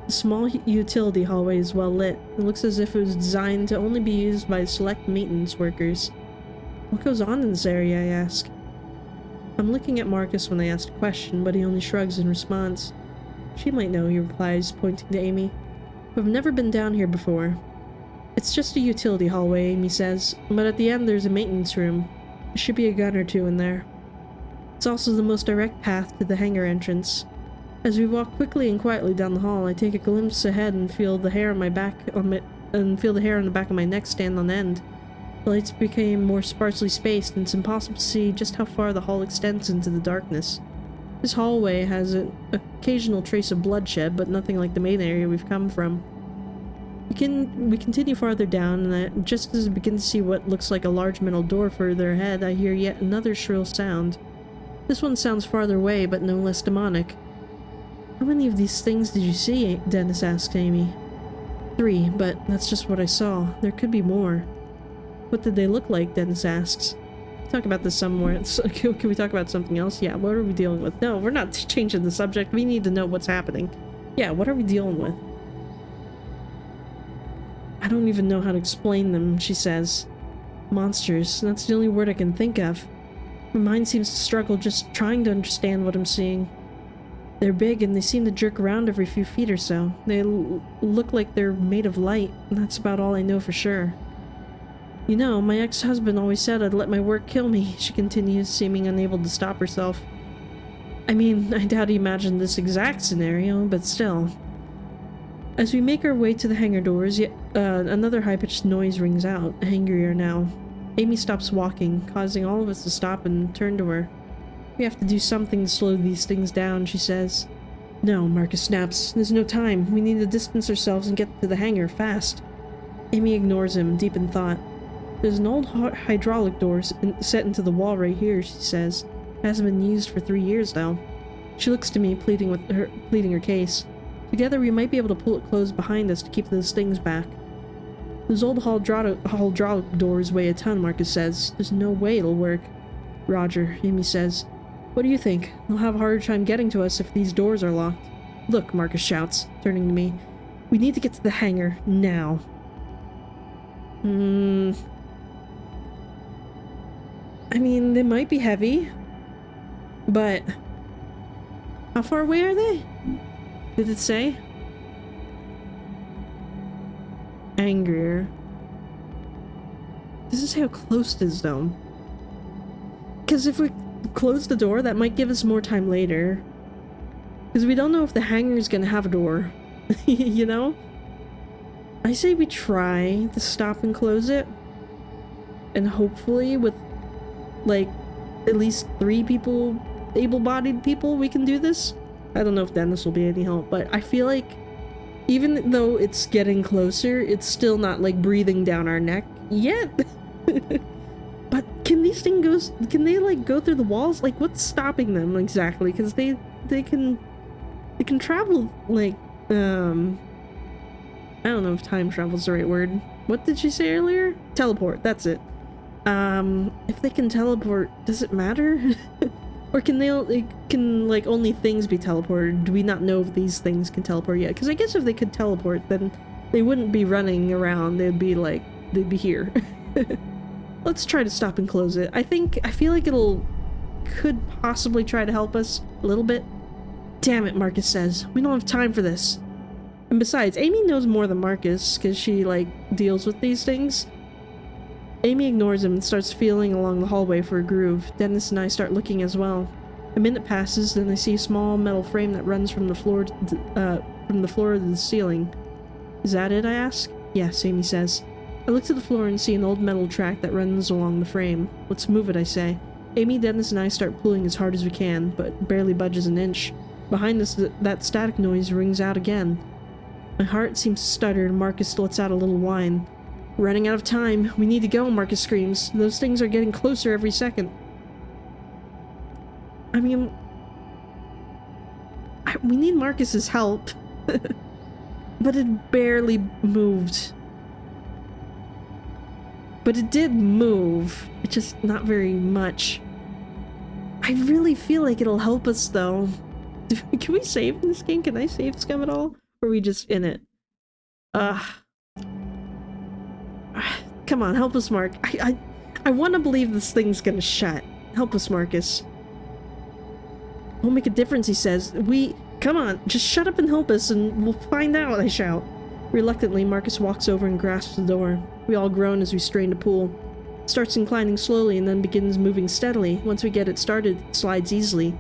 The small utility hallway is well lit. It looks as if it was designed to only be used by select maintenance workers. What goes on in this area, I ask? I'm looking at Marcus when I ask a question, but he only shrugs in response. She might know, he replies, pointing to Amy. I've never been down here before. It's just a utility hallway, Amy says, but at the end there's a maintenance room. There should be a gun or two in there. It's also the most direct path to the hangar entrance. As we walk quickly and quietly down the hall, I take a glimpse ahead and feel the hair on the back of my neck stand on end. The lights became more sparsely spaced, and it's impossible to see just how far the hall extends into the darkness. This hallway has an occasional trace of bloodshed, but nothing like the main area we've come from. We continue farther down, and just as I begin to see what looks like a large metal door further ahead, I hear yet another shrill sound. This one sounds farther away, but no less demonic. How many of these things did you see? Dennis asks Amy. 3, but that's just what I saw. There could be more. What did they look like? Dennis asks. Talk about this somewhere. Can we talk about something else? Yeah, what are we dealing with? No, we're not changing the subject. We need to know what's happening. Yeah, what are we dealing with? I don't even know how to explain them, she says. Monsters. That's the only word I can think of. My mind seems to struggle just trying to understand what I'm seeing. They're big and they seem to jerk around every few feet or so. They look like they're made of light, and that's about all I know for sure. You know, my ex-husband always said I'd let my work kill me, she continues, seeming unable to stop herself. I mean, I doubt he imagined this exact scenario, but still. As we make our way to the hangar doors, yet another high-pitched noise rings out, angrier now. Amy stops walking, causing all of us to stop and turn to her. We have to do something to slow these things down, she says. No, Marcus snaps. There's no time. We need to distance ourselves and get to the hangar fast. Amy ignores him, deep in thought. There's an old hydraulic door set into the wall right here, she says. It hasn't been used for 3 years now. She looks to me, pleading her case. Together we might be able to pull it closed behind us to keep those things back. Those old hydraulic doors weigh a ton, Marcus says. There's no way it'll work. Roger, Amy says. What do you think? They'll have a harder time getting to us if these doors are locked. Look, Marcus shouts, turning to me. We need to get to the hangar, now. I mean, they might be heavy, but how far away are they? Did it say? Angrier. Does it say how close it is, though? Because if we close the door, that might give us more time later. Because we don't know if the hangar is going to have a door. You know? I say we try to stop and close it. And hopefully with, like, at least 3 people, able-bodied people, we can do this. I don't know if Dennis will be any help, but I feel like even though it's getting closer, it's still not, like, breathing down our neck yet. But can these things like, go through the walls? Like, what's stopping them exactly? Because they can travel, like, I don't know if time travel's the right word. What did she say earlier? Teleport, that's it. If they can teleport, does it matter? Or can like only things be teleported? Do we not know if these things can teleport yet? Because I guess if they could teleport, then they wouldn't be running around. They'd be here. Let's try to stop and close it. I feel like could possibly try to help us a little bit. Damn it, Marcus says. We don't have time for this. And besides, Amy knows more than Marcus, because she, like, deals with these things. Amy ignores him and starts feeling along the hallway for a groove. Dennis and I start looking as well. A minute passes, then I see a small metal frame that runs from the floor to the ceiling. Is that it, I ask? Yes, Amy says. I look to the floor and see an old metal track that runs along the frame. Let's move it, I say. Amy, Dennis, and I start pulling as hard as we can, but barely budges an inch. Behind us, that static noise rings out again. My heart seems to stutter and Marcus lets out a little whine. We're running out of time. We need to go, Marcus screams. Those things are getting closer every second. I mean, we need Marcus's help. But it barely moved. But it did move. It's just not very much. I really feel like it'll help us, though. Can we save in this game? Can I save Scum at all? Or are we just in it? Come on, help us, Mark. I want to believe this thing's gonna shut. Help us, Marcus. Won't make a difference, he says. Come on, just shut up and help us and we'll find out, I shout. Reluctantly, Marcus walks over and grasps the door. We all groan as we strain to pull. It starts inclining slowly and then begins moving steadily. Once we get it started, it slides easily.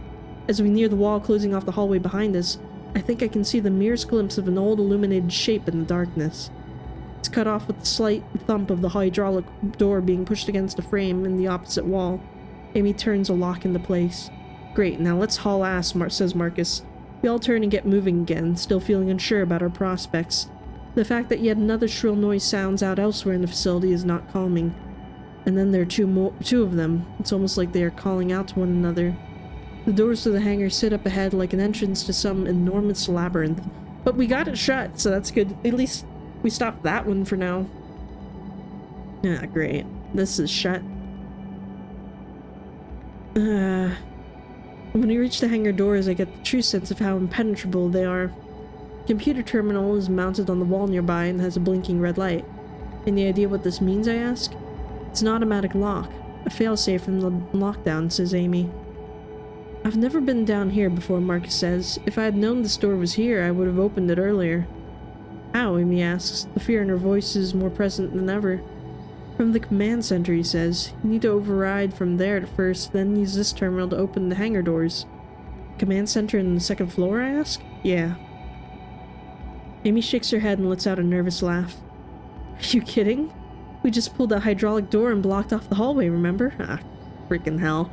As we near the wall closing off the hallway behind us, I think I can see the merest glimpse of an old illuminated shape in the darkness. It's cut off with the slight thump of the hydraulic door being pushed against a frame in the opposite wall. Amy turns a lock into place. Great, now let's haul ass, says Marcus. We all turn and get moving again, still feeling unsure about our prospects. The fact that yet another shrill noise sounds out elsewhere in the facility is not calming. And then there are two of them. It's almost like they are calling out to one another. The doors to the hangar sit up ahead like an entrance to some enormous labyrinth. But we got it shut, so that's good. At least we stopped that one for now. Ah, great. This is shut. When we reach the hangar doors, I get the true sense of how impenetrable they are. The computer terminal is mounted on the wall nearby and has a blinking red light. Any idea what this means, I ask? It's an automatic lock. A failsafe from the lockdown, says Amy. I've never been down here before, Marcus says. If I had known this door was here, I would have opened it earlier. How? Amy asks. The fear in her voice is more present than ever. From the command center, he says. You need to override from there at first, then use this terminal to open the hangar doors. Command center in the second floor, I ask? Yeah. Amy shakes her head and lets out a nervous laugh. Are you kidding? We just pulled that hydraulic door and blocked off the hallway, remember? Ah, freaking hell.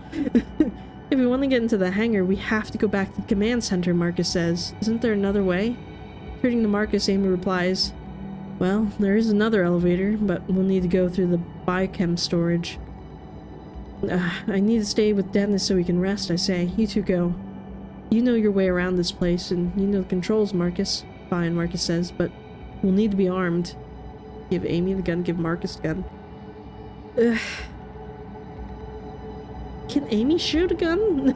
If we want to get into the hangar, we have to go back to the command center, Marcus says. Isn't there another way? Turning to Marcus, Amy replies, Well, there is another elevator, but we'll need to go through the biochem storage. I need to stay with Dennis so we can rest, I say. You two go. You know your way around this place, and you know the controls, Marcus. Fine, Marcus says, but we'll need to be armed. Give Amy the gun, give Marcus the gun. Ugh. Can Amy shoot a gun?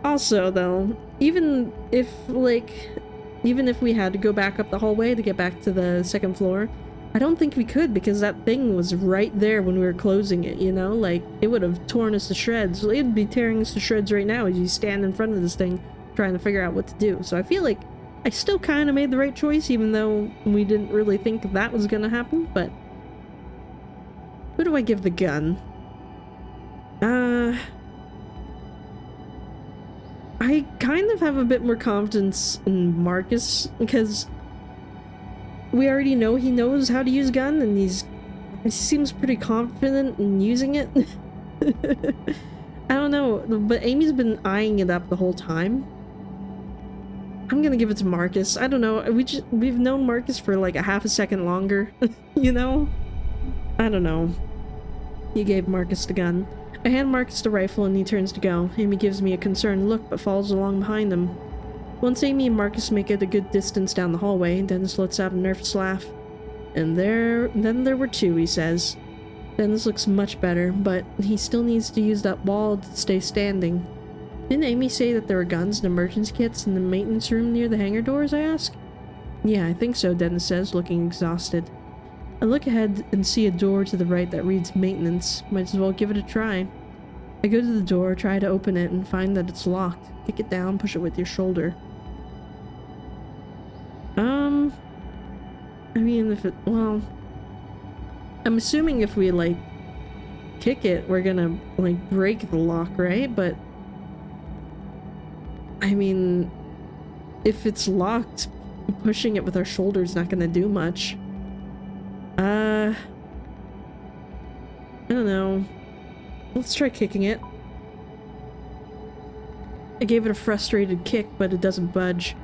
Also, though, even if we had to go back up the hallway to get back to the second floor, I don't think we could, because that thing was right there when we were closing it, you know? Like, it would have torn us to shreds. It'd be tearing us to shreds right now as you stand in front of this thing trying to figure out what to do. So I feel like I still kind of made the right choice, even though we didn't really think that was gonna happen, but... Who do I give the gun? I kind of have a bit more confidence in Marcus, because we already know he knows how to use a gun, and he seems pretty confident in using it. I don't know, but Amy's been eyeing it up the whole time. I'm gonna give it to Marcus. I don't know, we've known Marcus for like a half a second longer, you know? I don't know. He gave Marcus the gun. I hand Marcus the rifle and he turns to go. Amy gives me a concerned look but follows along behind him. Once Amy and Marcus make it a good distance down the hallway, Dennis lets out a nervous laugh. And then there were two, he says. Dennis looks much better, but he still needs to use that wall to stay standing. Didn't Amy say that there were guns and emergency kits in the maintenance room near the hangar doors, I ask? Yeah, I think so, Dennis says, looking exhausted. I look ahead and see a door to the right that reads maintenance. Might as well give it a try. I go to the door, try to open it, and find that it's locked. Kick it down, push it with your shoulder. I mean, well... I'm assuming if we, like, kick it, we're gonna, like, break the lock, right? But... I mean... if it's locked, pushing it with our shoulder is not gonna do much. I don't know. Let's try kicking it. I gave it a frustrated kick, but it doesn't budge.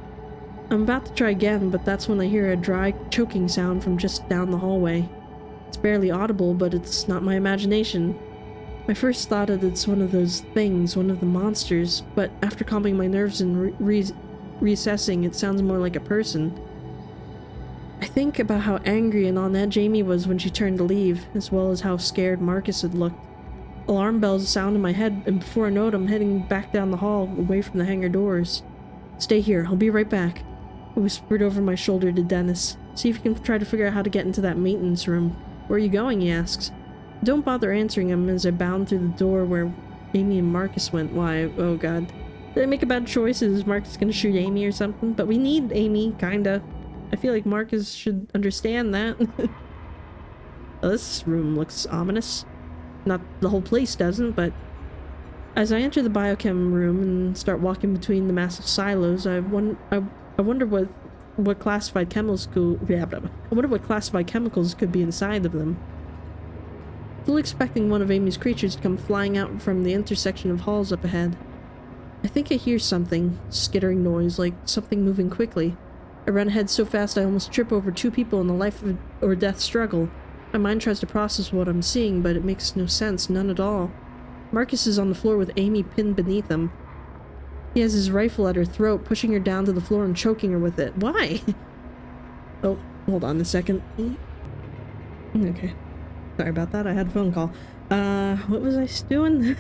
I'm about to try again, but that's when I hear a dry, choking sound from just down the hallway. It's barely audible, but it's not my imagination. My first thought is it's one of those things, one of the monsters, but after calming my nerves and reassessing, it sounds more like a person. I think about how angry and on edge Amy was when she turned to leave, as well as how scared Marcus had looked. Alarm bells sound in my head, and before I know it, I'm heading back down the hall, away from the hangar doors. Stay here, I'll be right back. I whispered over my shoulder to Dennis. See if you can try to figure out how to get into that maintenance room. Where are you going, he asks. Don't bother answering him as I bound through the door where Amy and Marcus went. Why, oh god. Did I make a bad choice? Is Marcus gonna shoot Amy or something? But we need Amy, kinda. I feel like Marcus should understand that. Oh, this room looks ominous. Not the whole place doesn't, but... As I enter the biochem room and start walking between the massive silos, I wonder what classified chemicals could be inside of them. Fully expecting one of Amy's creatures to come flying out from the intersection of halls up ahead. I think I hear something, skittering noise, like something moving quickly. I run ahead so fast I almost trip over two people in a life or death struggle. My mind tries to process what I'm seeing, but it makes no sense, none at all. Marcus is on the floor with Amy pinned beneath him. He has his rifle at her throat, pushing her down to the floor and choking her with it. Why? Oh, hold on a second. Okay. Sorry about that, I had a phone call. What was I doing?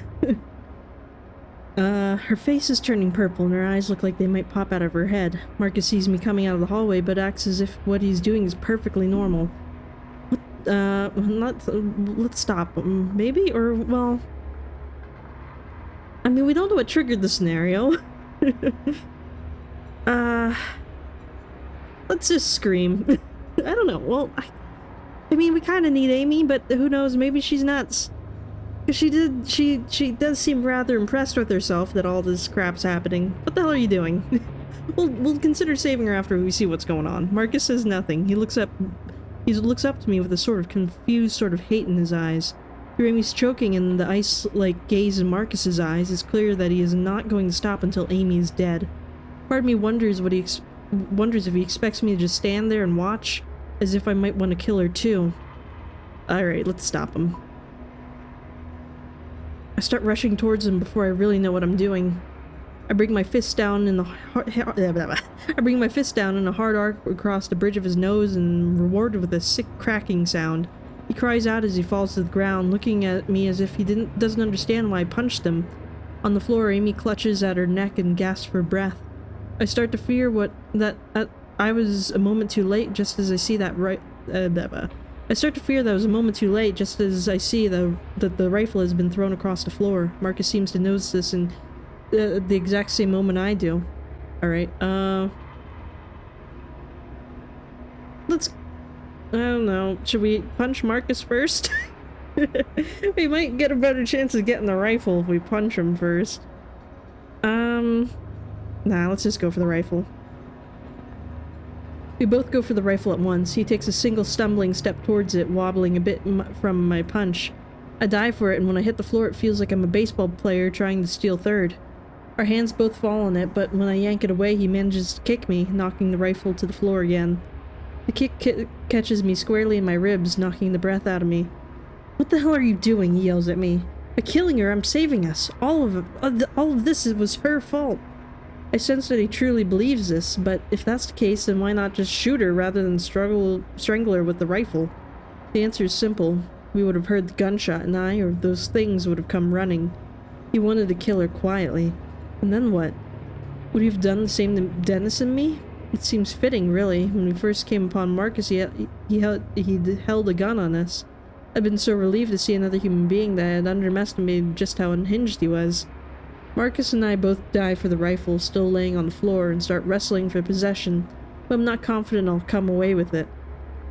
Her face is turning purple and her eyes look like they might pop out of her head. Marcus sees me coming out of the hallway, but acts as if what he's doing is perfectly normal. Let's stop. Maybe? Or, well... I mean, we don't know what triggered the scenario. Let's just scream. I don't know. Well, I mean, we kind of need Amy, but who knows? Maybe she's nuts. Because she does seem rather impressed with herself that all this crap's happening. What the hell are you doing? We'll consider saving her after we see what's going on. Marcus says nothing. He looks up to me with a sort of confused sort of hate in his eyes. Through Amy's choking and the ice-like gaze in Marcus's eyes, it's clear that he is not going to stop until Amy is dead. Part of me wonders if he expects me to just stand there and watch, as if I might want to kill her too. Alright, let's stop him. I start rushing towards him before I really know what I'm doing. I bring my fist down in a hard arc across the bridge of his nose and rewarded with a sick cracking sound. He cries out as he falls to the ground, looking at me as if he doesn't understand why I punched him. On the floor, Amy clutches at her neck and gasps for breath. I start to fear I was a moment too late, just as I see that I start to fear that I was a moment too late, just as I see that the rifle has been thrown across the floor. Marcus seems to notice this in the exact same moment I do. Alright, let's... I don't know. Should we punch Marcus first? We might get a better chance of getting the rifle if we punch him first. Nah, let's just go for the rifle. We both go for the rifle at once. He takes a single stumbling step towards it, wobbling a bit from my punch. I dive for it, and when I hit the floor, it feels like I'm a baseball player trying to steal third. Our hands both fall on it, but when I yank it away, he manages to kick me, knocking the rifle to the floor again. The kick catches me squarely in my ribs, knocking the breath out of me. "What the hell are you doing?" he yells at me. "By killing her, I'm saving us. All of this was her fault." I sense that he truly believes this, but if that's the case, then why not just shoot her rather than strangle her with the rifle? The answer is simple. We would have heard the gunshot, and I, or those things, would have come running. He wanted to kill her quietly. And then what? Would he have done the same to Dennis and me? It seems fitting, really. When we first came upon Marcus, he held a gun on us. I'd been so relieved to see another human being that I had underestimated just how unhinged he was. Marcus and I both dive for the rifle, still laying on the floor, and start wrestling for possession, but I'm not confident I'll come away with it.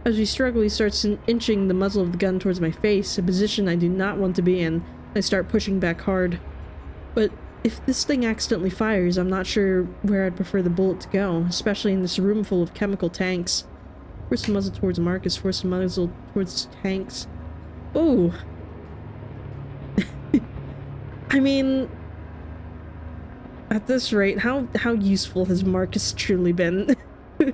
As we struggle, he starts inching the muzzle of the gun towards my face, a position I do not want to be in. I start pushing back hard. But if this thing accidentally fires, I'm not sure where I'd prefer the bullet to go, especially in this room full of chemical tanks. Force the muzzle towards Marcus, force the muzzle towards tanks. Oh! I mean... At this rate, how useful has Marcus truly been? You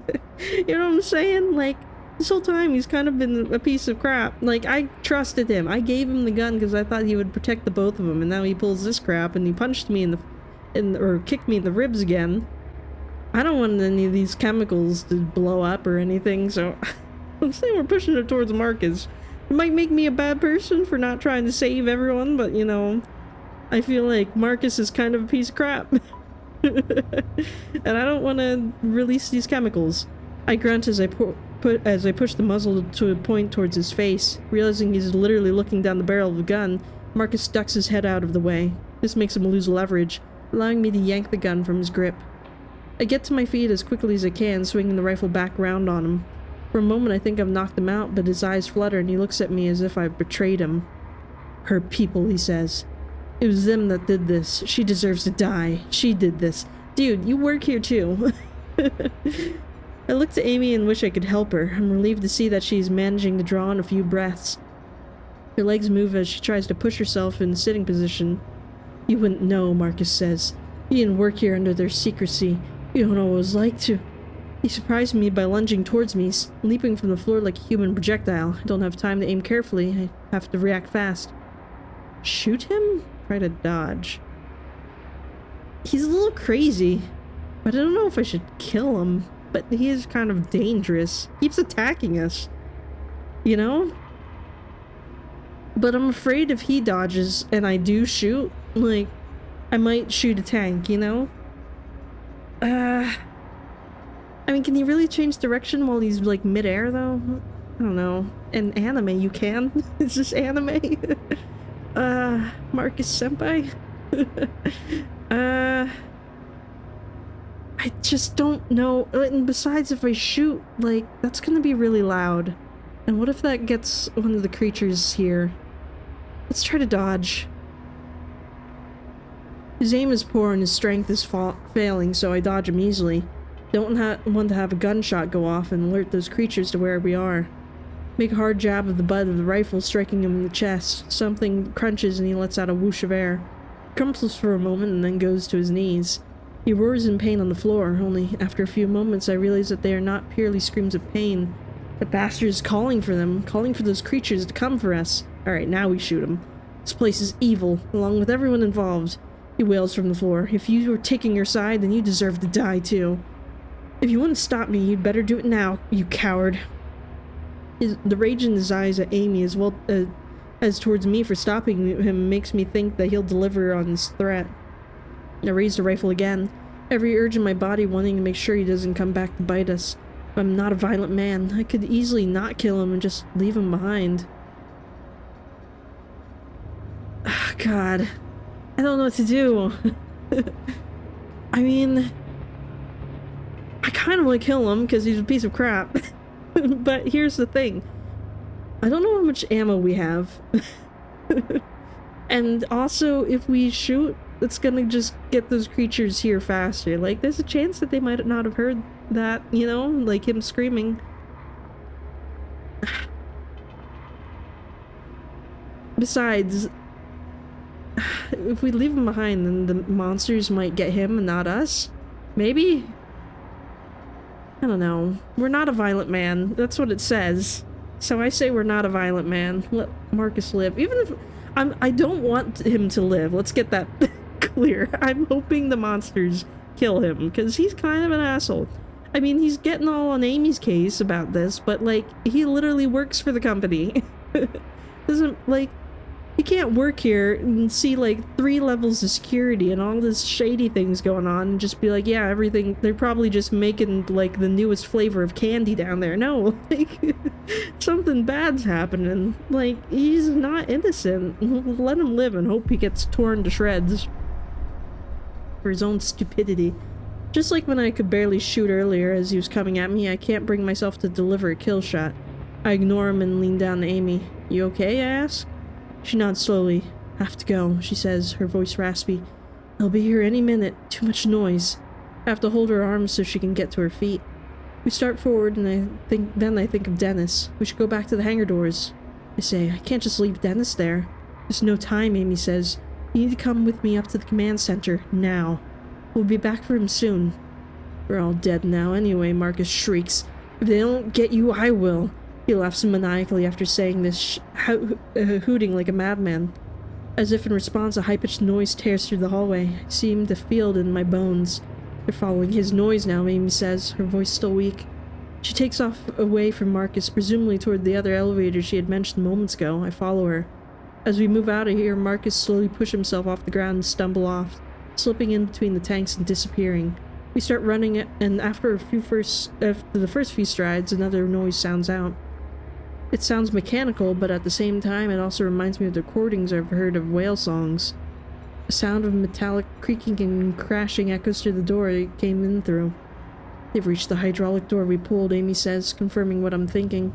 know what I'm saying? Like, this whole time he's kind of been a piece of crap. Like, I trusted him. I gave him the gun because I thought he would protect the both of them, and now he pulls this crap and he punched me or kicked me in the ribs again. I don't want any of these chemicals to blow up or anything, so I'm saying we're pushing it towards Marcus. It might make me a bad person for not trying to save everyone, but you know, I feel like Marcus is kind of a piece of crap. And I don't want to release these chemicals. I grunt as I push the muzzle to a point towards his face. Realizing he's literally looking down the barrel of the gun, Marcus ducks his head out of the way. This makes him lose leverage, allowing me to yank the gun from his grip. I get to my feet as quickly as I can, swinging the rifle back round on him. For a moment I think I've knocked him out, but his eyes flutter and he looks at me as if I've betrayed him. "Her people," he says. "It was them that did this. She deserves to die. She did this." Dude, you work here too. I look to Amy and wish I could help her. I'm relieved to see that she's managing to draw in a few breaths. Her legs move as she tries to push herself in the sitting position. "You wouldn't know," Marcus says. "You didn't work here under their secrecy. You don't know what it was like to..." He surprised me by lunging towards me, leaping from the floor like a human projectile. I don't have time to aim carefully. I have to react fast. Shoot him? Try to dodge. He's a little crazy, but I don't know if I should kill him. But he is kind of dangerous. Keeps attacking us, you know? But I'm afraid if he dodges and I do shoot, like, I might shoot a tank, you know? I mean, can he really change direction while he's, like, mid-air, though? I don't know. In anime, you can. Is this anime? Marcus Senpai? I just don't know. And besides, if I shoot, like, that's gonna be really loud. And what if that gets one of the creatures here? Let's try to dodge. His aim is poor and his strength is failing, so I dodge him easily. Don't want to have a gunshot go off and alert those creatures to where we are. Make a hard jab of the butt of the rifle, striking him in the chest. Something crunches and he lets out a whoosh of air. He crumples for a moment and then goes to his knees. He roars in pain on the floor, only after a few moments I realize that they are not purely screams of pain. The bastard is calling for them, calling for those creatures to come for us. Alright, now we shoot him. This place is evil, along with everyone involved. He wails from the floor. If you were taking your side, then you deserve to die too. If you want to stop me, you'd better do it now, you coward. The rage in his eyes at Amy as well as towards me for stopping him makes me think that he'll deliver on his threat. I raised the rifle again, every urge in my body wanting to make sure he doesn't come back to bite us. But I'm not a violent man. I could easily not kill him and just leave him behind. Oh, God. I don't know what to do. I mean, I kind of want to kill him because he's a piece of crap. But here's the thing. I don't know how much ammo we have. And also, if we shoot, it's gonna just get those creatures here faster. Like, there's a chance that they might not have heard that, you know? Like him screaming. Besides, if we leave him behind, then the monsters might get him and not us? Maybe? I don't know. We're not a violent man. That's what it says. So I say we're not a violent man. Let Marcus live. Even if... I don't want him to live. Let's get that clear. I'm hoping the monsters kill him, because he's kind of an asshole. I mean, he's getting all on Amy's case about this, but, like, he literally works for the company. Doesn't, like... He can't work here and see like 3 levels of security and all this shady things going on and just be like, yeah, everything, they're probably just making like the newest flavor of candy down there. No, like something bad's happening. Like, he's not innocent. Let him live and hope he gets torn to shreds for his own stupidity. Just like when I could barely shoot earlier as he was coming at me, I can't bring myself to deliver a kill shot. I ignore him and lean down to Amy. You okay? I ask. She nods slowly. Have to go, she says, her voice raspy. They'll be here any minute. Too much noise. I have to hold her arms so she can get to her feet. We start forward and I think of Dennis. We should go back to the hangar doors. I say, I can't just leave Dennis there. There's no time, Amy says. You need to come with me up to the command center, now. We'll be back for him soon. We're all dead now anyway, Marcus shrieks. If they don't get you, I will. He laughs maniacally after saying this, hooting like a madman. As if in response, a high-pitched noise tears through the hallway. I seem to feel it in my bones. They're following his noise now, Amy says, her voice still weak. She takes off away from Marcus, presumably toward the other elevator she had mentioned moments ago. I follow her. As we move out of here, Marcus slowly pushes himself off the ground and stumble off, slipping in between the tanks and disappearing. We start running, and after the first few strides, another noise sounds out. It sounds mechanical, but at the same time, it also reminds me of the recordings I've heard of whale songs. A sound of metallic creaking and crashing echoes through the door it came in through. They've reached the hydraulic door we pulled, Amy says, confirming what I'm thinking.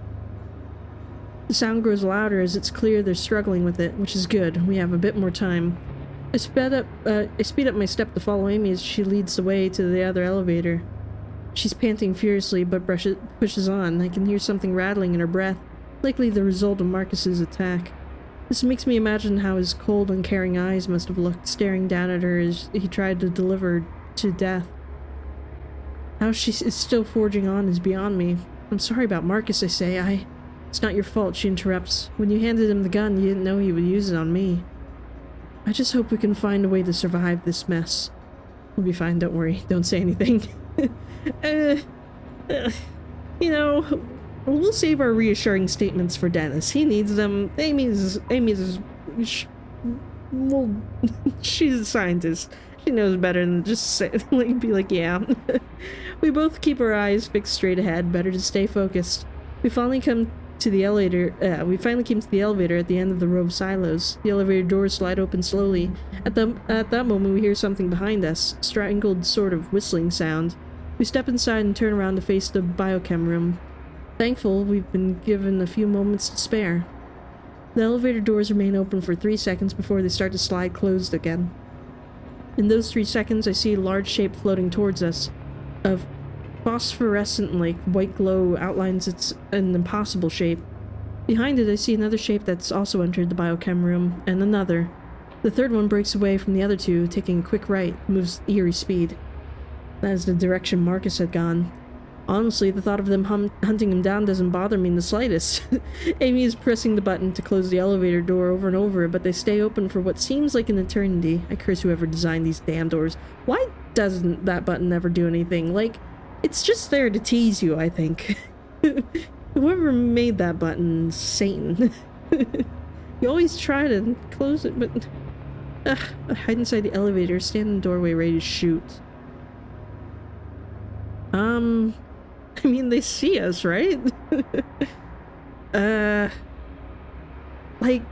The sound grows louder as it's clear they're struggling with it, which is good. We have a bit more time. I speed up my step to follow Amy as she leads the way to the other elevator. She's panting furiously, but pushes on. I can hear something rattling in her breath. Likely the result of Marcus's attack. This makes me imagine how his cold, uncaring eyes must have looked, staring down at her as he tried to deliver her to death. How she is still forging on is beyond me. I'm sorry about Marcus, I say. It's not your fault, she interrupts. When you handed him the gun, you didn't know he would use it on me. I just hope we can find a way to survive this mess. We'll be fine, don't worry. Don't say anything. You know... We'll save our reassuring statements for Dennis. He needs them. Amy's well, she's a scientist. She knows better than just say, like, be like, yeah. We both keep our eyes fixed straight ahead. Better to stay focused. We finally came to the elevator at the end of the row of silos. The elevator doors slide open slowly. At that moment, we hear something behind us. A strangled sort of whistling sound. We step inside and turn around to face the biochem room. Thankful we've been given a few moments to spare. The elevator doors remain open for 3 seconds before they start to slide closed again. In those 3 seconds, I see a large shape floating towards us. A phosphorescent-like white glow outlines an impossible shape. Behind it, I see another shape that's also entered the biochem room, and another. The third one breaks away from the other two, taking a quick right, moves at eerie speed. That is the direction Marcus had gone. Honestly, the thought of them hunting him down doesn't bother me in the slightest. Amy is pressing the button to close the elevator door over and over, but they stay open for what seems like an eternity. I curse whoever designed these damn doors. Why doesn't that button ever do anything? Like, it's just there to tease you, I think. Whoever made that button is Satan. You always try to close it, but... I hide inside the elevator, stand in the doorway ready to shoot. I mean, they see us, right? Like,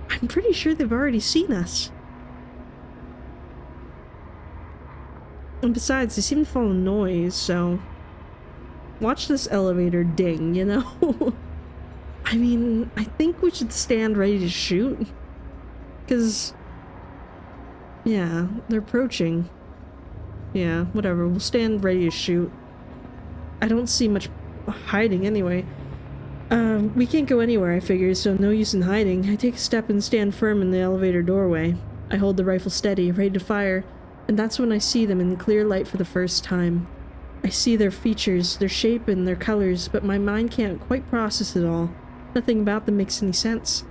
I'm pretty sure they've already seen us. And besides, they seem to follow noise, so... Watch this elevator ding, you know? I mean, I think we should stand ready to shoot. Because... yeah, they're approaching. Yeah, whatever, we'll stand ready to shoot. I don't see much hiding anyway. We can't go anywhere, I figure, so no use in hiding. I take a step and stand firm in the elevator doorway. I hold the rifle steady, ready to fire, and that's when I see them in clear light for the first time. I see their features, their shape, and their colors, but my mind can't quite process it all. Nothing about them makes any sense.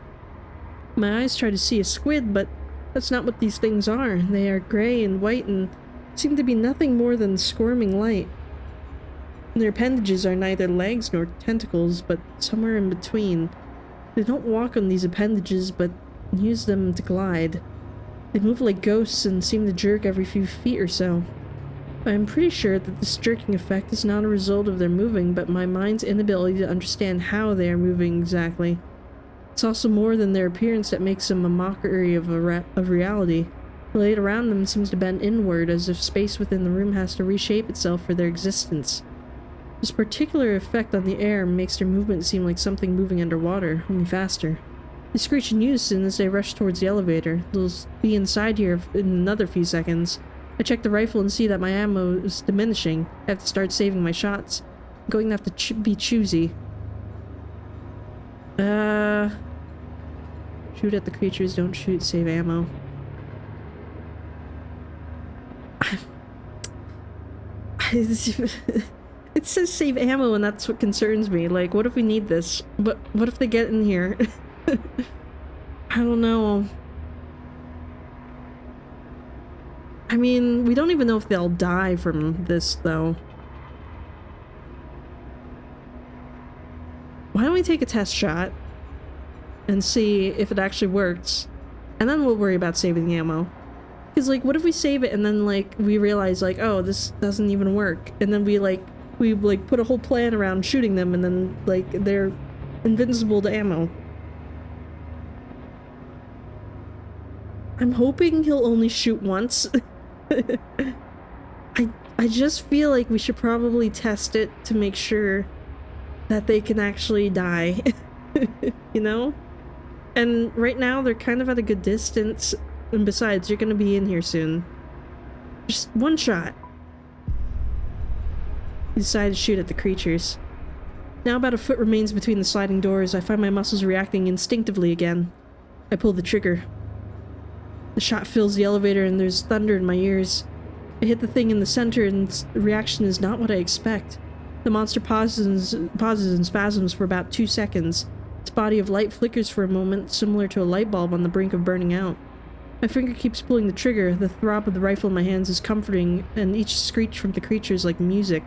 My eyes try to see a squid, but that's not what these things are. They are gray and white and seem to be nothing more than squirming light. Their appendages are neither legs nor tentacles, but somewhere in between. They don't walk on these appendages, but use them to glide. They move like ghosts and seem to jerk every few feet or so. I'm pretty sure that this jerking effect is not a result of their moving, but my mind's inability to understand how they are moving exactly. It's also more than their appearance that makes them a mockery of reality. The light around them seems to bend inward, as if space within the room has to reshape itself for their existence. This particular effect on the air makes their movement seem like something moving underwater, only faster. They screech in unison as they rush towards the elevator. They'll be inside here in another few seconds. I check the rifle and see that my ammo is diminishing. I have to start saving my shots. I'm going to have to be choosy. Shoot at the creatures, don't shoot, save ammo. It says save ammo and that's what concerns me. Like, what if we need this? But what if they get in here? I don't know. I mean, we don't even know if they'll die from this, though. Why don't we take a test shot and see if it actually works, and then we'll worry about saving the ammo. Because, like, what if we save it and then, like, we realize, like, oh, this doesn't even work, and then we put a whole plan around shooting them, and then, like, they're invincible to ammo. I'm hoping he'll only shoot once. I just feel like we should probably test it to make sure that they can actually die. You know? And right now they're kind of at a good distance, and besides, you're gonna be in here soon. Just one shot. You decide to shoot at the creatures. Now about a foot remains between the sliding doors. I find my muscles reacting instinctively again. I pull the trigger. The shot fills the elevator and there's thunder in my ears. I hit the thing in the center and the reaction is not what I expect. The monster pauses and spasms for about 2 seconds. Its body of light flickers for a moment, similar to a light bulb on the brink of burning out. My finger keeps pulling the trigger. The throb of the rifle in my hands is comforting, and each screech from the creature is like music.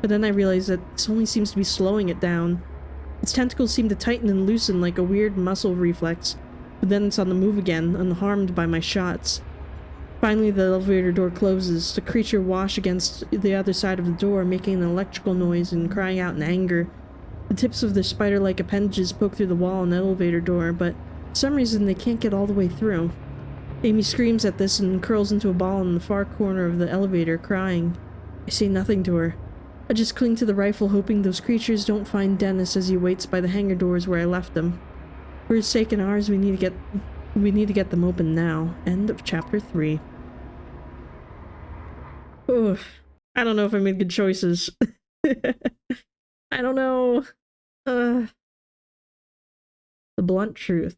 But then I realize that this only seems to be slowing it down. Its tentacles seem to tighten and loosen like a weird muscle reflex, but then it's on the move again, unharmed by my shots. Finally, the elevator door closes. The creature washes against the other side of the door, making an electrical noise and crying out in anger. The tips of their spider-like appendages poke through the wall and the elevator door, but for some reason they can't get all the way through. Amy screams at this and curls into a ball in the far corner of the elevator, crying. I say nothing to her. I just cling to the rifle, hoping those creatures don't find Dennis as he waits by the hangar doors where I left him. For his sake and ours, we need to get them open now. End of chapter 3. Oh, I don't know if I made good choices. I don't know. The blunt truth.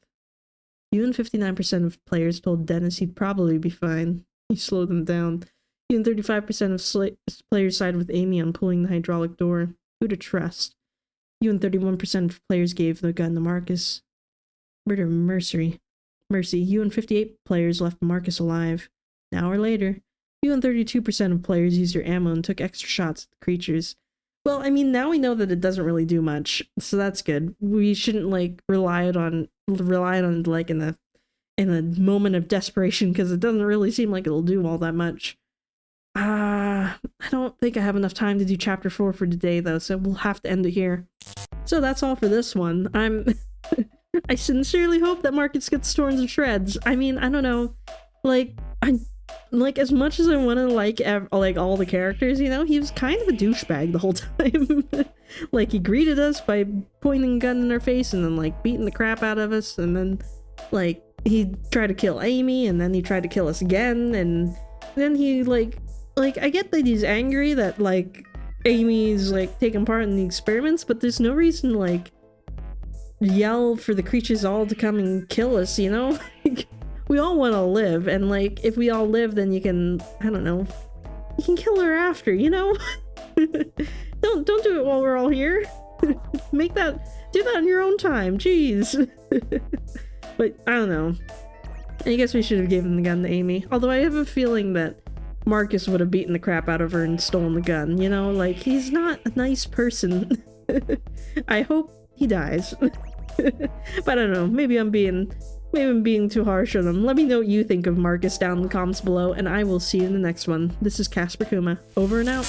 You and 59% of players told Dennis he'd probably be fine. He slowed them down. You and 35% of players side with Amy on pulling the hydraulic door. Who to trust? You and 31% of players gave the gun to Marcus. Murder Mercy. You and 58 players left Marcus alive. An hour later, you and 32% of players used your ammo and took extra shots at the creatures. Well, I mean, now we know that it doesn't really do much, so that's good. We shouldn't like rely on like in a moment of desperation, because it doesn't really seem like it'll do all that much. I don't think I have enough time to do chapter 4 for today though, so we'll have to end it here. So that's all for this one. I sincerely hope that Marcus gets torn to shreds. I mean, I don't know, like as much as I want to like all the characters, you know, he was kind of a douchebag the whole time. Like, he greeted us by pointing a gun in our face and then like beating the crap out of us, and then like he tried to kill Amy, and then he tried to kill us again, and then he like I get that he's angry that like Amy's like taking part in the experiments, but there's no reason to like yell for the creatures all to come and kill us, you know? We all want to live, and like if we all live, then you can, I don't know, you can kill her after, you know? don't do it while we're all here. Do that on your own time, jeez. But I don't know, I guess we should have given the gun to Amy, although I have a feeling that Marcus would have beaten the crap out of her and stolen the gun, you know? Like, he's not a nice person. I hope he dies. But I don't know, maybe I'm being too harsh on him. Let me know what you think of Marcus down in the comments below, and I will see you in the next one. This is Casper Kuma, over and out.